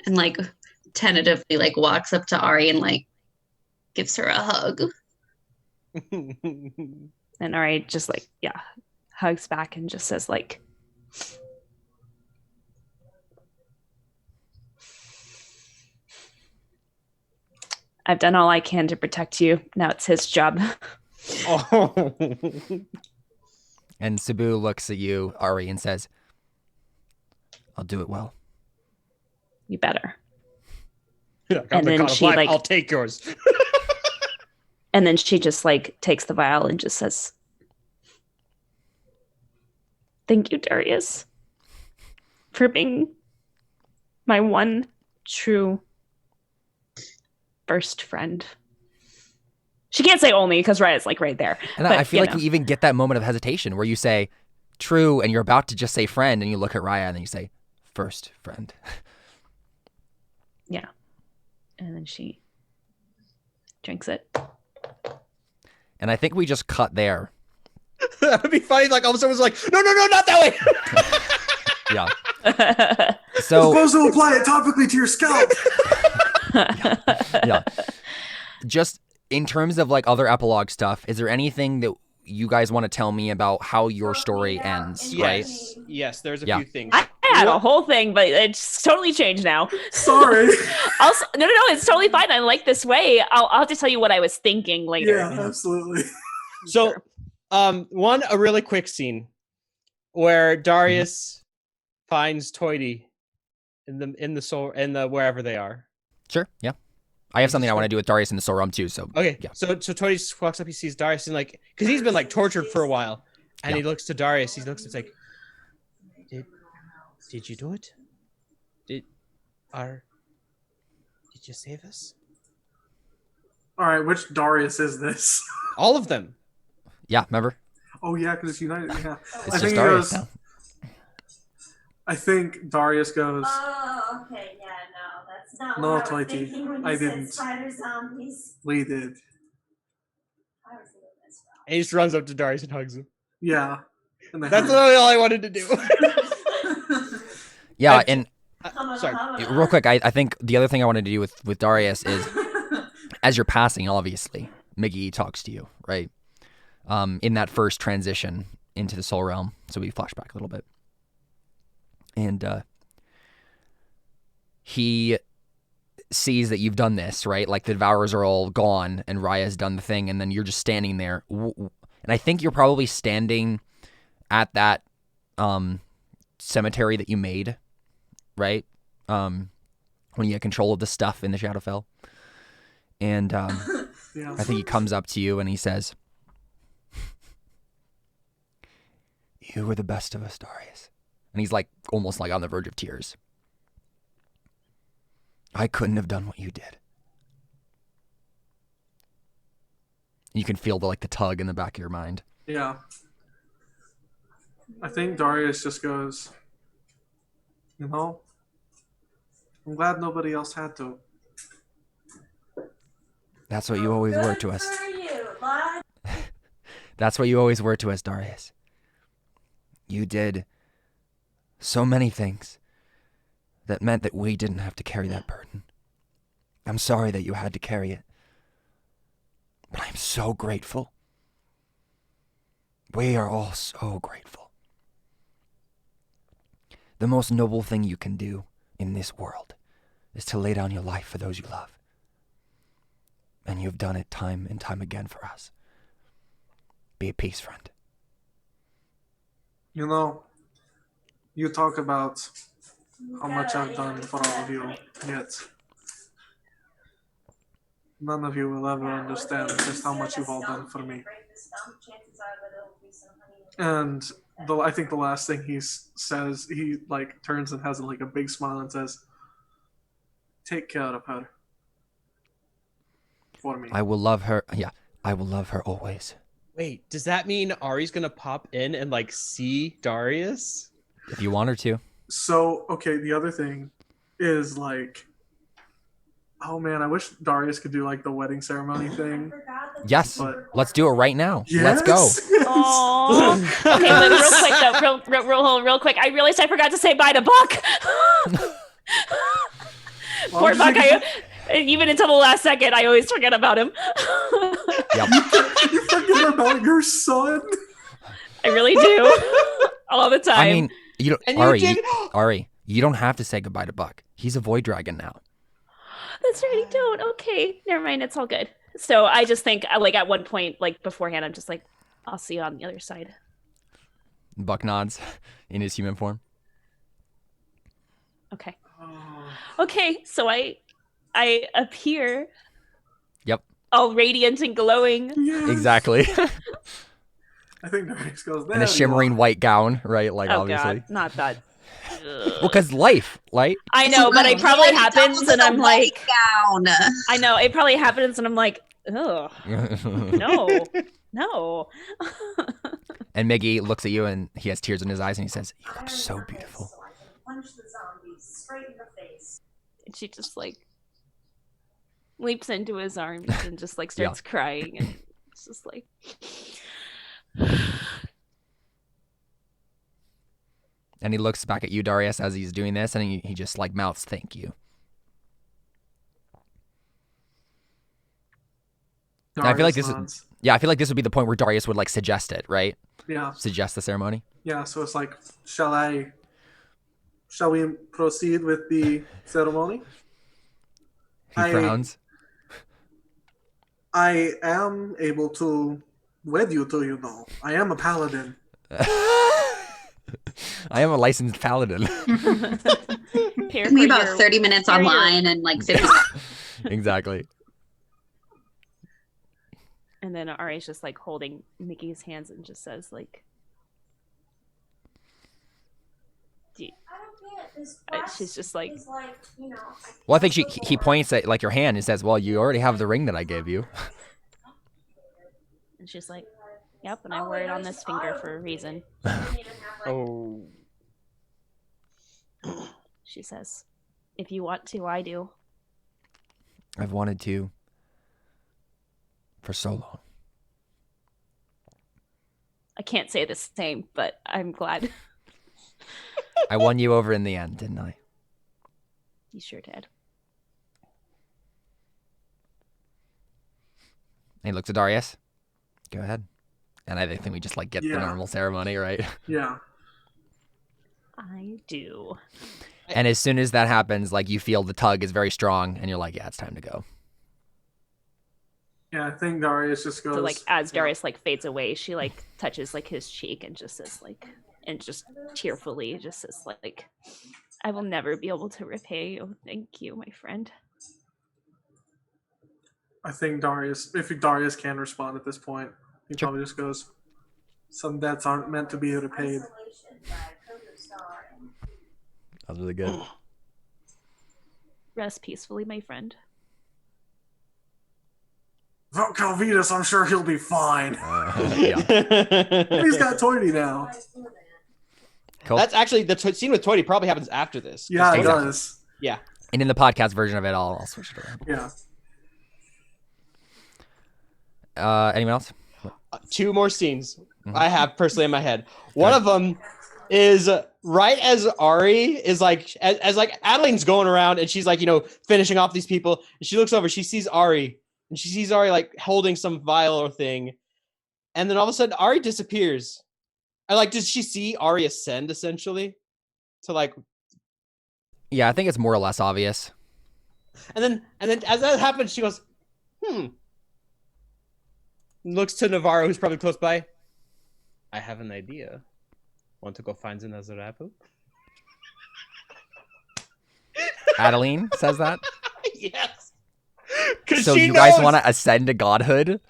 And like tentatively like walks up to Ari and like gives her a hug. And Ari just like, yeah, hugs back and just says like, I've done all I can to protect you. Now it's his job. Oh. And Sabu looks at you, Ari, and says, I'll do it well. You better. I'm And the then god of she, life. like- I'll take yours. And then she just like takes the vial and just says, "Thank you, Darius, for being my one true first friend." She can't say only because Raya's like right there. And But, I feel you like know. we even get that moment of hesitation where you say true and you're about to just say friend and you look at Raya and then you say first friend. Yeah. And then she drinks it. And I think we just cut there. That would be funny. Like all of a sudden, it was like, no, not that way. Yeah. So Supposed to apply it topically to your scalp. yeah. Just in terms of like other epilogue stuff, is there anything that you guys want to tell me about how your story ends, right? Yes. There's a Yeah. few things. I had a whole thing, but it's totally changed now. Sorry. Also, no, it's totally fine. I like this way. I'll have to tell you what I was thinking later. Yeah, absolutely. So, a really quick scene where Darius finds Toity in the soul in the wherever they are. Sure. Yeah. I have something I want to do with Darius in the soul realm too. So Okay. yeah. So Toity walks up. He sees Darius and like, because he's been like tortured for a while, and Yeah. he looks to Darius. He looks. It's like, did you do it? Did you save us? All right, which Darius is this? All of them. Yeah. Remember? Oh yeah, because it's United. Yeah, It's I just think he Darius goes. now. I think Darius goes. Oh, okay, yeah, no, that's not No, what I was Toity, thinking when you I said didn't. spider zombies. We did. I was thinking this wrong. And he just runs up to Darius and hugs him. Yeah. And they That's hug. literally all I wanted to do. Yeah. I- And Sorry. real quick, I think the other thing I wanted to do with Darius is as you're passing, obviously, Miggy talks to you, right? In that first transition into the soul realm. So we flash back a little bit. And he sees that you've done this, right? Like the devourers are all gone and Raya's done the thing, and then you're just standing there. And I think you're probably standing at that cemetery that you made, right? When you had control of the stuff in the Shadowfell. And Yeah. I think he comes up to you and he says, "You were the best of us, Darius." And he's like almost like on the verge of tears. "I couldn't have done what you did." You can feel the tug in the back of your mind. Yeah. I think Darius just goes, you know, I'm glad nobody else had to. That's what you always were to us. Good for you, lad. That's what you always were to us, Darius. You did so many things that meant that we didn't have to carry that burden. I'm sorry that you had to carry it, but I'm so grateful. We are all so grateful. The most noble thing you can do in this world is to lay down your life for those you love. And you've done it time and time again for us. Be at peace, friend. You know, you talk about how much I've done for all of you, yet none of you will ever understand just how much you've all done for me. And I think the last thing he says, he turns and has a big smile and says, "Take care of her for me." I will love her. Yeah, I will love her always. Wait, does that mean Ari's gonna pop in and see Darius? If you want her to. So, okay, the other thing is oh man, I wish Darius could do the wedding ceremony thing. Yes, But- let's do it right now. Yes? Let's go. Oh. Okay, but real quick though, real quick. I realized I forgot to say bye to Buck. Why Poor would Buck. you Even until the last second, I always forget about him. Yep. You forget about your son? I really do. All the time. I mean, you don't, And you Ari, did- Ari, you don't have to say goodbye to Buck. He's a void dragon now. That's right, I don't. Okay, never mind. It's all good. So I just think, at one point, beforehand, I'm just like, I'll see you on the other side. Buck nods in his human form. Okay. Oh. Okay, so I appear. Yep. All radiant and glowing. Yes. Exactly. I think Darius goes there. In a shimmering white gown, right? Like, Oh obviously. God, not that. Well, because life, right? I know, but it probably He happens, doubles and as a I'm like, wedding gown. I know it probably happens, and I'm like, oh no, no. And Miggy looks at you and he has tears in his eyes and he says, "You look so Iron beautiful." so I can punch the zombies straight in the face. And she just like leaps into his arms and just like starts crying, and it's just like. And he looks back at you, Darius, as he's doing this, and he just like mouths, "Thank you." And I feel like I feel like this would be the point where Darius would like suggest it, right? Yeah. Suggest the ceremony. Yeah. So it's like, shall we proceed with the ceremony? He frowns. I am able to wed you to, I am a paladin. I am a licensed paladin. Took me about 30 minutes online and like 50 Exactly. And then Ari's just like holding Mickey's hands and just says like, I don't get this. she's just like, Well, I think he points at like your hand and says, "Well, you already have the ring that I gave you." and she's like, yep, and I wear it on this finger for a reason. Oh. She says, if you want to, I do. I've wanted to for so long. I can't say the same, but I'm glad. I won you over in the end, didn't I? You sure did. And he looks at Darius. Go ahead. And I think we just like get the normal ceremony, right? Yeah. I do. And as soon as that happens, like you feel the tug is very strong, and you're like, yeah, it's time to go. Yeah, I think Darius just goes. So like as Darius like fades away, she like touches like his cheek and just says like, and just tearfully just says like, I will never be able to repay you. Thank you, my friend. I think Darius, if Darius can respond at this point, he probably just goes, some debts aren't meant to be repaid. That was really good. Rest peacefully, my friend. Vote Calvitas, I'm sure he'll be fine. Yeah. He's got Toity now. Cool. That's actually the scene with Toity probably happens after this. Yeah, it Exactly. does. Yeah. And in the podcast version of it, I'll switch it around. Yeah. Anyone else? Two more scenes I have personally in my head. One of them is right as Ari is like, as like Adeline's going around and she's like, finishing off these people. And she looks over, she sees Ari, and she sees Ari like holding some vial or thing. And then all of a sudden, Ari disappears. I like, does she see Ari ascend essentially to like? Yeah, I think it's more or less obvious. And then as that happens, she goes, looks to Navarro, who's probably close by. I have an idea. Want to go find another apple? Adeline says that. Yes. So you guys want to ascend to godhood?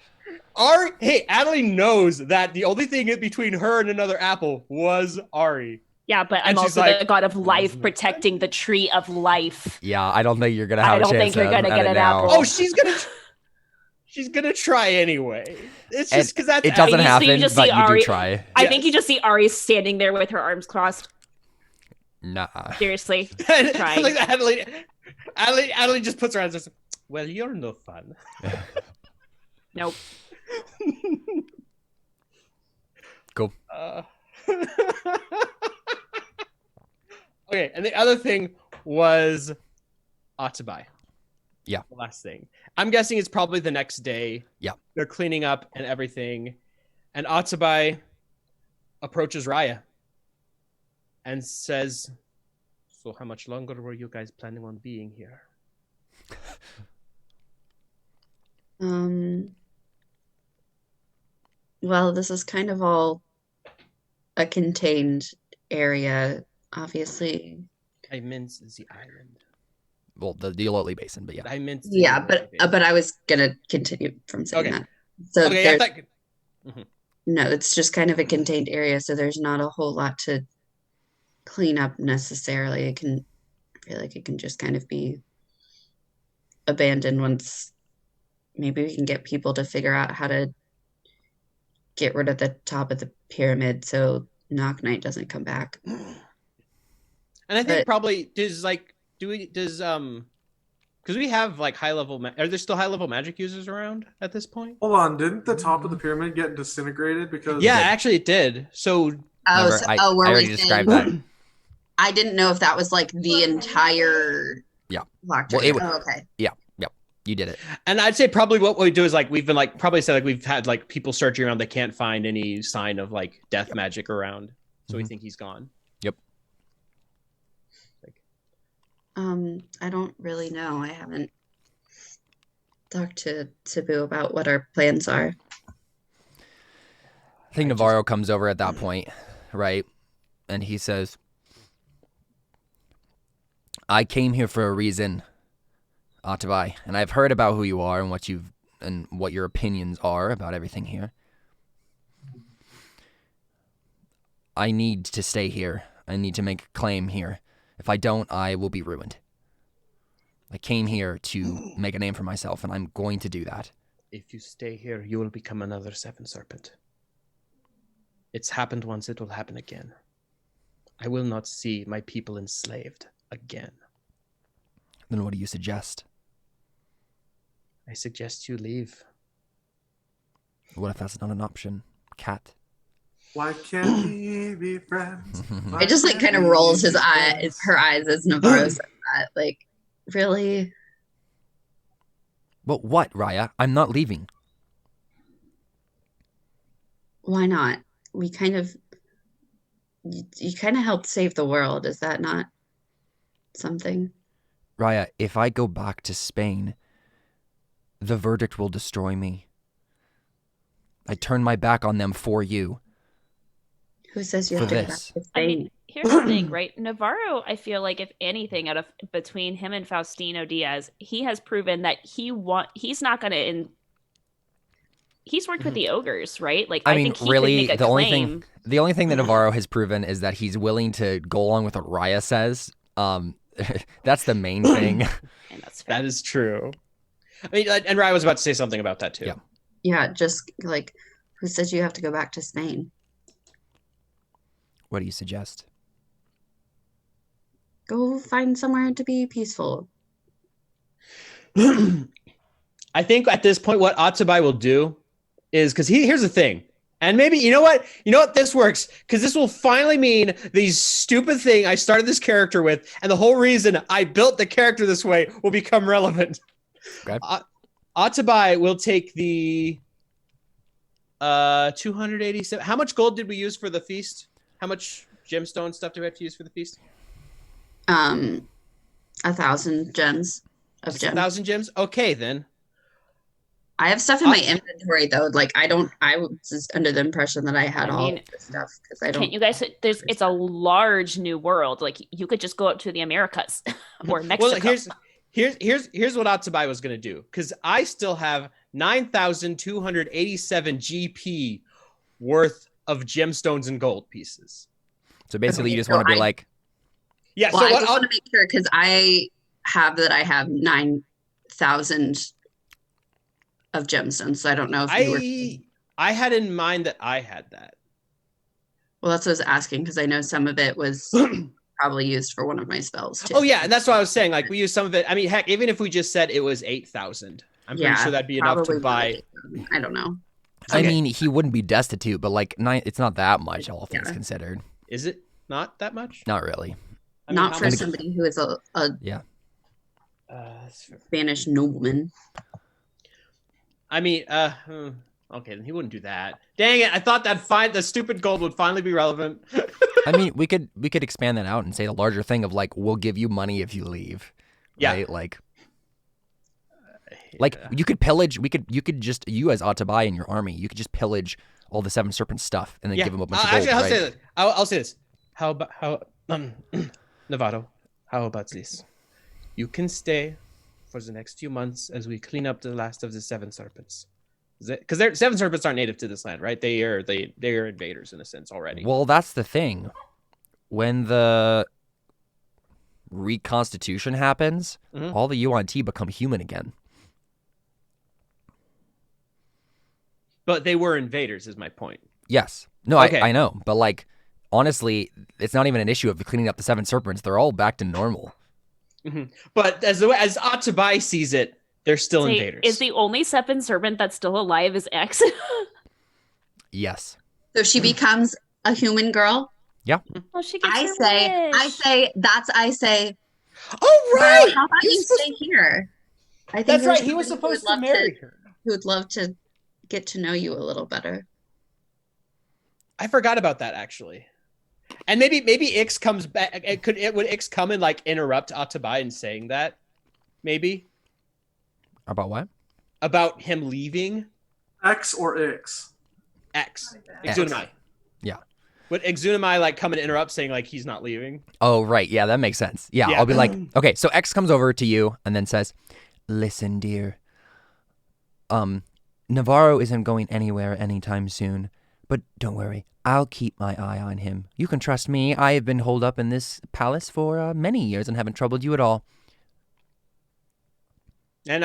Hey, Adeline knows that the only thing between her and another apple was Ari. Yeah, but I'm also the god of life, protecting the tree of life. Yeah, I don't think you're gonna have a chance. I don't think you're gonna get an apple. Oh, she's gonna try anyway. It's just because that's it doesn't happen, but Ari, you do try. I think you just see Ari standing there with her arms crossed. Nah. Seriously, trying. Like Adeline just puts her hands. Well, you're no fun. Nope. Cool. Okay, and the other thing was Atabai. Yeah. The last thing. I'm guessing it's probably the next day. Yeah. They're cleaning up and everything. And Atabai approaches Raya and says, so how much longer were you guys planning on being here? Well, this is kind of all a contained area. Obviously, I meant the island. Well, the Uloli Basin, but yeah. I meant Yeah, but I was gonna continue from saying Okay. that. So Okay, there's Mhm. no, it's just kind of a contained area, so there's not a whole lot to clean up necessarily. I feel like it can just kind of be abandoned once maybe we can get people to figure out how to get rid of the top of the pyramid so Knock Knight doesn't come back. And I think probably because we have like high level. Are there still high level magic users around at this point? Hold on, didn't the top of the pyramid get disintegrated because? Yeah, actually it did. So Remember, I already described that. I didn't know if that was like the entire. Yeah. Well, okay. Yeah. You did it. And I'd say probably what we do is like we've been like probably said like we've had like people searching around, they can't find any sign of like death magic around, so we think he's gone. Yep. Like, I don't really know. I haven't talked to Cebu about what our plans are. I think Navarro comes over at that point, right? And he says, I came here for a reason, Atabai, and I've heard about who you are and what your opinions are about everything here. I need to stay here. I need to make a claim here. If I don't, I will be ruined. I came here to make a name for myself, and I'm going to do that. if you stay here, you will become another Seven Serpent. It's happened once, it will happen again. I will not see my people enslaved again. Then what do you suggest? I suggest you leave. What if that's not an option? Cat? Why can't we be friends? It just like kind of rolls her eyes as Navarro says that. Like, really? But what, Raya? I'm not leaving. Why not? You kind of helped save the world. Is that not something? Raya, if I go back to Spain, the verdict will destroy me. I turn my back on them for you. Who says you have to go back to Spain? I mean, here's the thing, right? Navarro, I feel like if anything, out of between him and Faustino Diaz, he has proven that he's not going to. He's worked with the ogres, right? Like, I mean, think he really, could make a the only thing that Navarro has proven is that he's willing to go along with what Raya says. That's the main thing. And that's fair. That is true. I mean, and Raya was about to say something about that too. Yeah. Yeah, just like, who says you have to go back to Spain? What do you suggest? Go find somewhere to be peaceful. I think at this point, what Atsubai will do is, because here's the thing, and maybe you know what this works, because this will finally mean the stupid thing I started this character with, and the whole reason I built the character this way will become relevant. Okay. Atsubai will take the 287. How much gold did we use for the feast? How much gemstone stuff do we have to use for the feast? 1,000 gems of gems. 1,000 gems. Okay, then. I have stuff in my inventory though. Like I was just under the impression that I had all of this stuff because I don't. Can't you guys? It's a large new world. Like you could just go up to the Americas or Mexico. Well, here's what Atsubai was gonna do, because I still have 9,287 GP worth of gemstones and gold pieces. So basically, you just want to be like, yeah. Well, So I what just want to make sure because I have 9,000 of gemstones. So I don't know if I had in mind that I had that. Well, that's what I was asking because I know some of it was probably used for one of my spells too. Oh yeah, and that's what I was saying. Like we used some of it. I mean, heck, even if we just said it was 8,000, I'm pretty sure that'd be enough to buy. I don't know. I mean, he wouldn't be destitute, but like it's not that much, all things considered. Is it not that much? Not really. I mean, not for somebody who is a Spanish nobleman. I mean, okay, then he wouldn't do that. Dang it! I thought the stupid gold would finally be relevant. I mean, we could expand that out and say the larger thing of like, we'll give you money if you leave. Yeah. Right? Like you could pillage. You could just as Atabai in your army, you could just pillage all the Seven Serpents stuff and then give them a bunch of gold. Actually, I'll say this. I'll say this. How Navarro? how about this? You can stay for the next few months as we clean up the last of the seven serpents. Because seven serpents aren't native to this land, right? They are invaders in a sense already. Well, that's the thing. When the reconstitution happens, all the UNT become human again. But they were invaders, is my point. Yes. No, Okay. I know. But, like, honestly, it's not even an issue of cleaning up the seven serpents. They're all back to normal. But as Atabai sees it, they're still invaders. Is the only seven serpent that's still alive is X? Yes. So she becomes a human girl. Yeah. Oh, she gets I her say, wish. Oh, right! Well, how about you stay here? I think That's there's right. He was somebody who supposed would to love marry her. Who would love to get to know you a little better. I forgot about that, actually. And maybe Ix comes back. Would Ix come and like interrupt Atabai in saying that? Maybe About what? about him leaving. X or X? X. X. Exunamai. Yeah. Would Exunamai like come and interrupt, saying like he's not leaving? Oh, right. Yeah, that makes sense. Yeah, Yeah. I'll be like, okay, so X comes over to you and then says, listen, dear. Navarro isn't going anywhere anytime soon, but don't worry. I'll keep my eye on him. You can trust me. I have been holed up in this palace for many years and haven't troubled you at all. And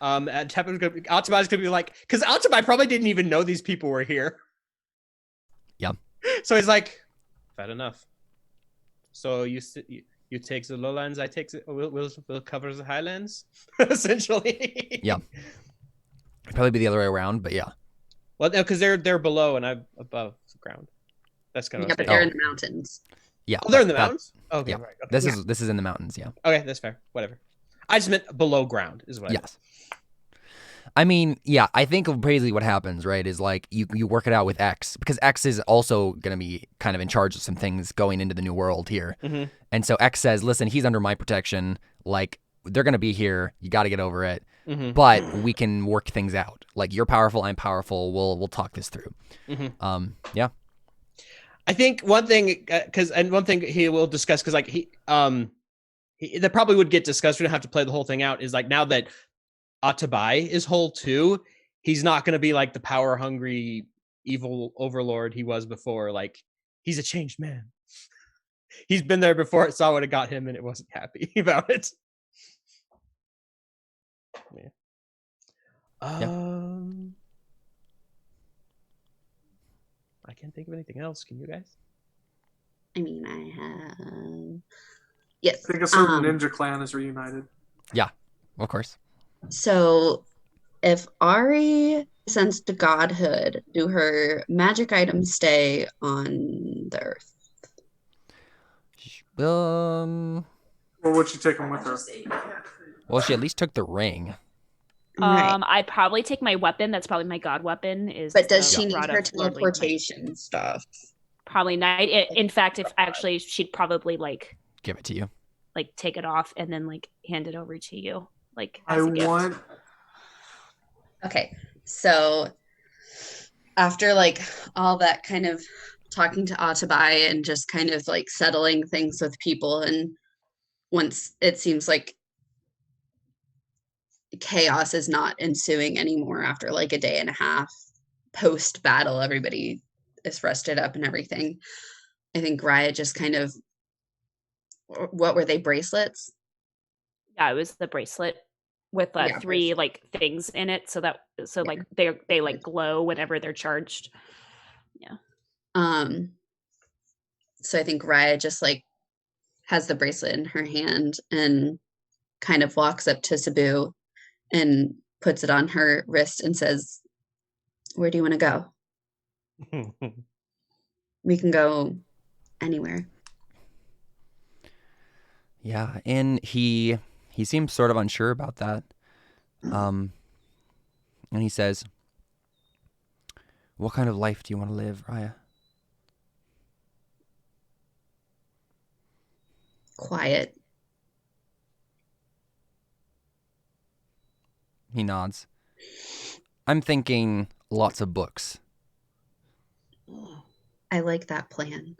Atabai's gonna be like, because Atabai probably didn't even know these people were here. Yeah. So he's like, fair enough. So you take the lowlands, I take we'll cover the highlands, essentially. Yeah. It'd probably be the other way around, but yeah. Well, no, because they're below and I'm above the ground. That's kind of Yeah, but they're in the mountains. Yeah. they're in the mountains. Okay, yeah. right. Okay. This is in the mountains, yeah. Okay, that's fair. Whatever. I just meant below ground is what I meant. Yes. I mean, yeah, I think basically what happens, right, is like you work it out with X, because X is also going to be kind of in charge of some things going into the new world here. Mm-hmm. And so X says, listen, he's under my protection. Like, they're going to be here. You got to get over it. Mm-hmm. But we can work things out. Like, you're powerful, I'm powerful. We'll talk this through. Mm-hmm. Yeah. I think one thing, one thing he will discuss, because like that probably would get discussed. We don't have to play the whole thing out. Is like now that Atabai is whole too, he's not going to be like the power hungry evil overlord he was before. Like he's a changed man. He's been there before. It saw what it got him, and it wasn't happy about it. Yeah. I can't think of anything else. Can you guys? I mean, I have. Yes. I think a certain ninja clan is reunited. Yeah, of course. So, if Ari ascends to godhood, do her magic items stay on the earth? Or would she take them with her? Well, she at least took the ring. Right. I'd probably take my weapon. That's probably my god weapon. But does the she need rod her of lordly might. teleportation stuff? Probably not. In fact, if actually she'd probably like Give it to you. like take it off and then like hand it over to you. Like I as a gift. want. Okay, so after like all that kind of talking to Atabai and just kind of like settling things with people, and once it seems like chaos is not ensuing anymore after like a day and a half post battle, everybody is rested up and everything. I think Raya just kind of, what were they, bracelets? Yeah, it was the bracelet with Yeah, three like things in it, so like they like glow whenever they're charged. Yeah. So I think Raya just like has the bracelet in her hand and kind of walks up to Sabu and puts it on her wrist and says, "Where do you want to go? We can go anywhere." Yeah, and he seems sort of unsure about that. And he says, "What kind of life do you want to live, Raya?" Quiet. He nods. I'm thinking lots of books. I like that plan.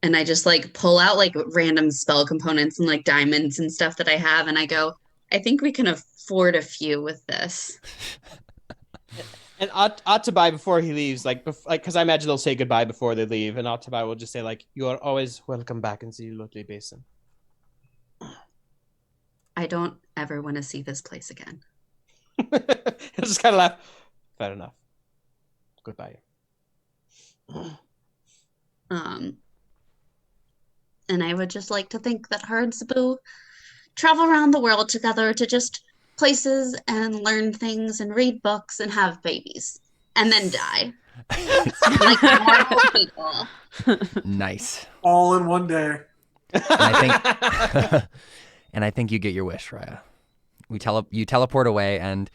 and I just like pull out like random spell components and like diamonds and stuff that I have, and I go, I think we can afford a few with this. And Atabai, before he leaves, because I imagine they'll say goodbye before they leave, and Atabai will just say, like, you are always welcome back in the Lovely Basin. I don't ever want to see this place again. He'll just kind of laugh. Fair enough. Goodbye. And I would just like to think that her and Sabu travel around the world together to just places and learn things and read books and have babies and then die. Like normal people. Nice. All in one day. And I think you get your wish, Raya. You teleport away, and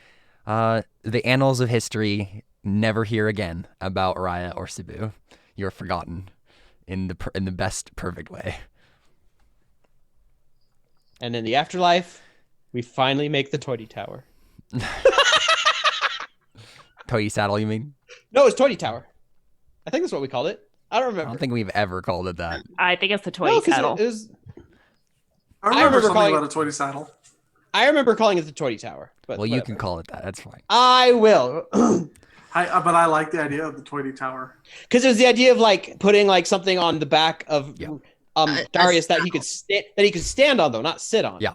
the annals of history never hear again about Raya or Sabu. You're forgotten in the best perfect way. And in the afterlife, we finally make the Toity Tower. Toady Saddle, you mean? No, it's Toity Tower. I think that's what we called it. I don't remember. I don't think we've ever called it that. I think it's the toy saddle. I remember something calling about a Toity Saddle. I remember calling it the Toity Tower. But Well, you whatever. can call it that. That's fine. I will. But I like the idea of the Toity Tower. Because it was the idea of like putting like something on the back of Darius that he could stand on, though, not sit on. Yeah.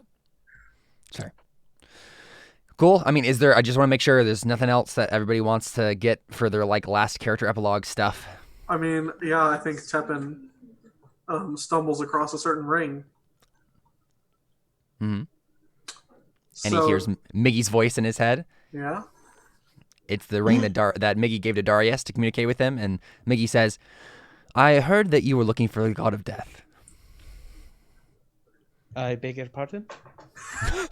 Sorry. Cool. I mean, I just want to make sure there's nothing else that everybody wants to get for their like last character epilogue stuff. I mean, yeah, I think Teppan stumbles across a certain ring. Mm-hmm. And he hears Miggy's voice in his head. Yeah. It's the ring that Miggy gave to Darius to communicate with him, and Miggy says, "I heard that you were looking for the god of death." I beg your pardon?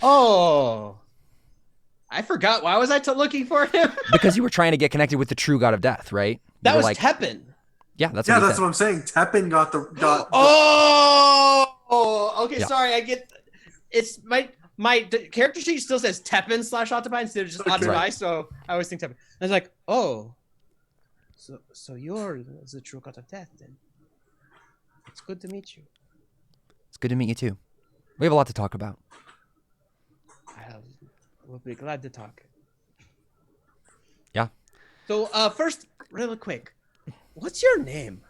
Oh. I forgot. Why was I looking for him? Because you were trying to get connected with the true god of death, right? That was Teppan. Yeah, that's what what I'm saying. Teppan got the. Oh, okay. Yeah. Sorry, I get. It's my character sheet still says Teppan / Atabai instead of just Atabai, Right. so I always think Teppan. I was like, oh, so you're the true god of death then. It's good to meet you. It's good to meet you too. We have a lot to talk about. We'll be glad to talk. Yeah. So first, really quick, what's your name?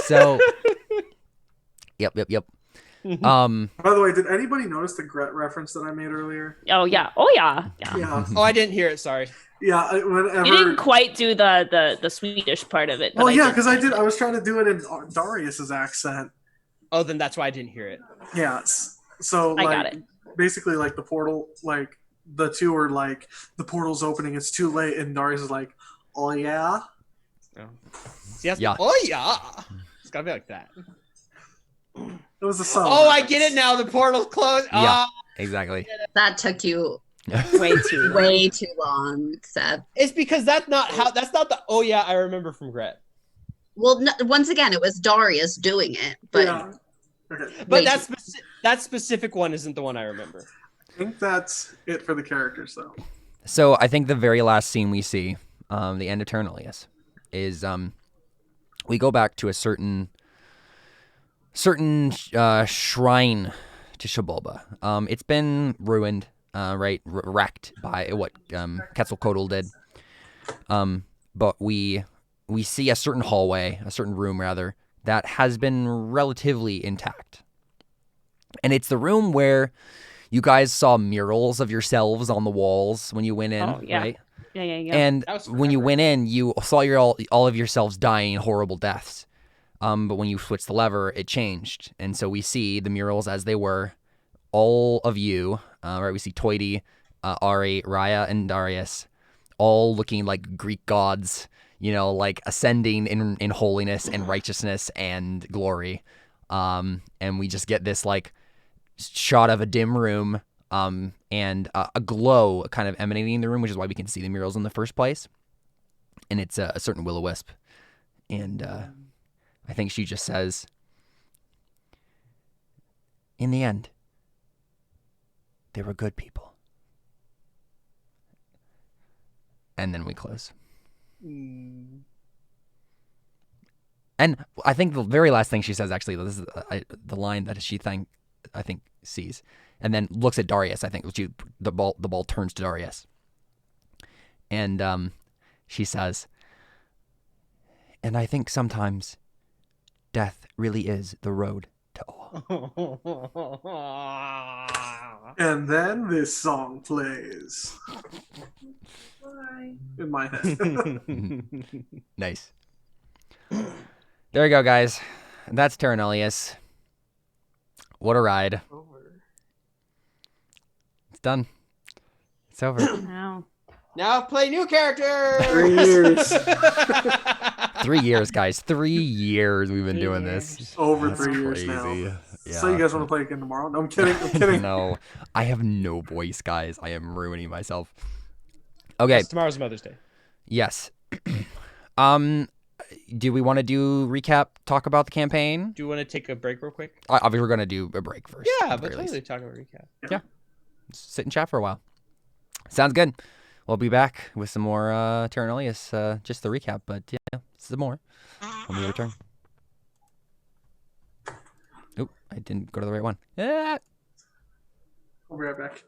So, yep. By the way, did anybody notice the Gret reference that I made earlier? Oh yeah. Yeah. Oh, I didn't hear it. Sorry. Yeah. Whenever. You didn't quite do the Swedish part of it. But Well, yeah, because I did. I was trying to do it in Darius's accent. Oh, then that's why I didn't hear it. Yeah. So I like, got it. basically, like the portal, like the two are like the portal's opening. It's too late, and Darius is like, "Oh yeah." Yes. Yeah. Oh yeah. It's gotta be like that. It was a song. Oh, I get it now. The portal's closed. Yeah, exactly. That took you way too long, Seth. It's because that's not the oh yeah I remember from Gret. Well, no, once again, it was Darius doing it, but Yeah. Okay. But that specific one isn't the one I remember. I think that's it for the characters, though. So I think the very last scene we see, the end of Terra Nullius, is we go back to a certain shrine to Shabolba. It's been ruined, right, wrecked by what Quetzalcoatl did. But we see a certain hallway, a certain room rather, that has been relatively intact. And it's the room where you guys saw murals of yourselves on the walls when you went in, right? Yeah. And when you went in, you saw all of yourselves dying horrible deaths. But when you switched the lever, it changed. And so we see the murals as they were. All of you, right? We see Toity, Ari, Raya, and Darius, all looking like Greek gods, like ascending in holiness and righteousness and glory. And we just get this like shot of a dim room and a glow kind of emanating in the room, which is why we can see the murals in the first place. And it's a certain will-o-wisp. And I think she just says, in the end, they were good people. And then we close. And I think the very last thing she says, actually, this is the line that I think sees, and then looks at Darius. I think the ball turns to Darius, and she says, "And I think sometimes death really is the road to awe." And then this song plays in my head. Nice. There you go, guys. That's Terra Nullius. What a ride. It's done. It's over. Wow. Now play new characters. 3 years. 3 years, guys. 3 years we've been doing this. Over That's 3 years now. crazy. Yeah. So you guys want to play again tomorrow? No, I'm kidding. I'm kidding. No, I have no voice, guys. I am ruining myself. Okay. Tomorrow's Mother's Day. Yes. Do we want to do recap? Talk about the campaign? Do you want to take a break real quick? Obviously, we're gonna do a break first. Yeah, at the but very least. totally talk about recap. Yeah. Sit and chat for a while. Sounds good. We'll be back with some more Terra Nullius, just the recap, but yeah, some more when we return. Oop, I didn't go to the right one. Yeah. I'll be right back.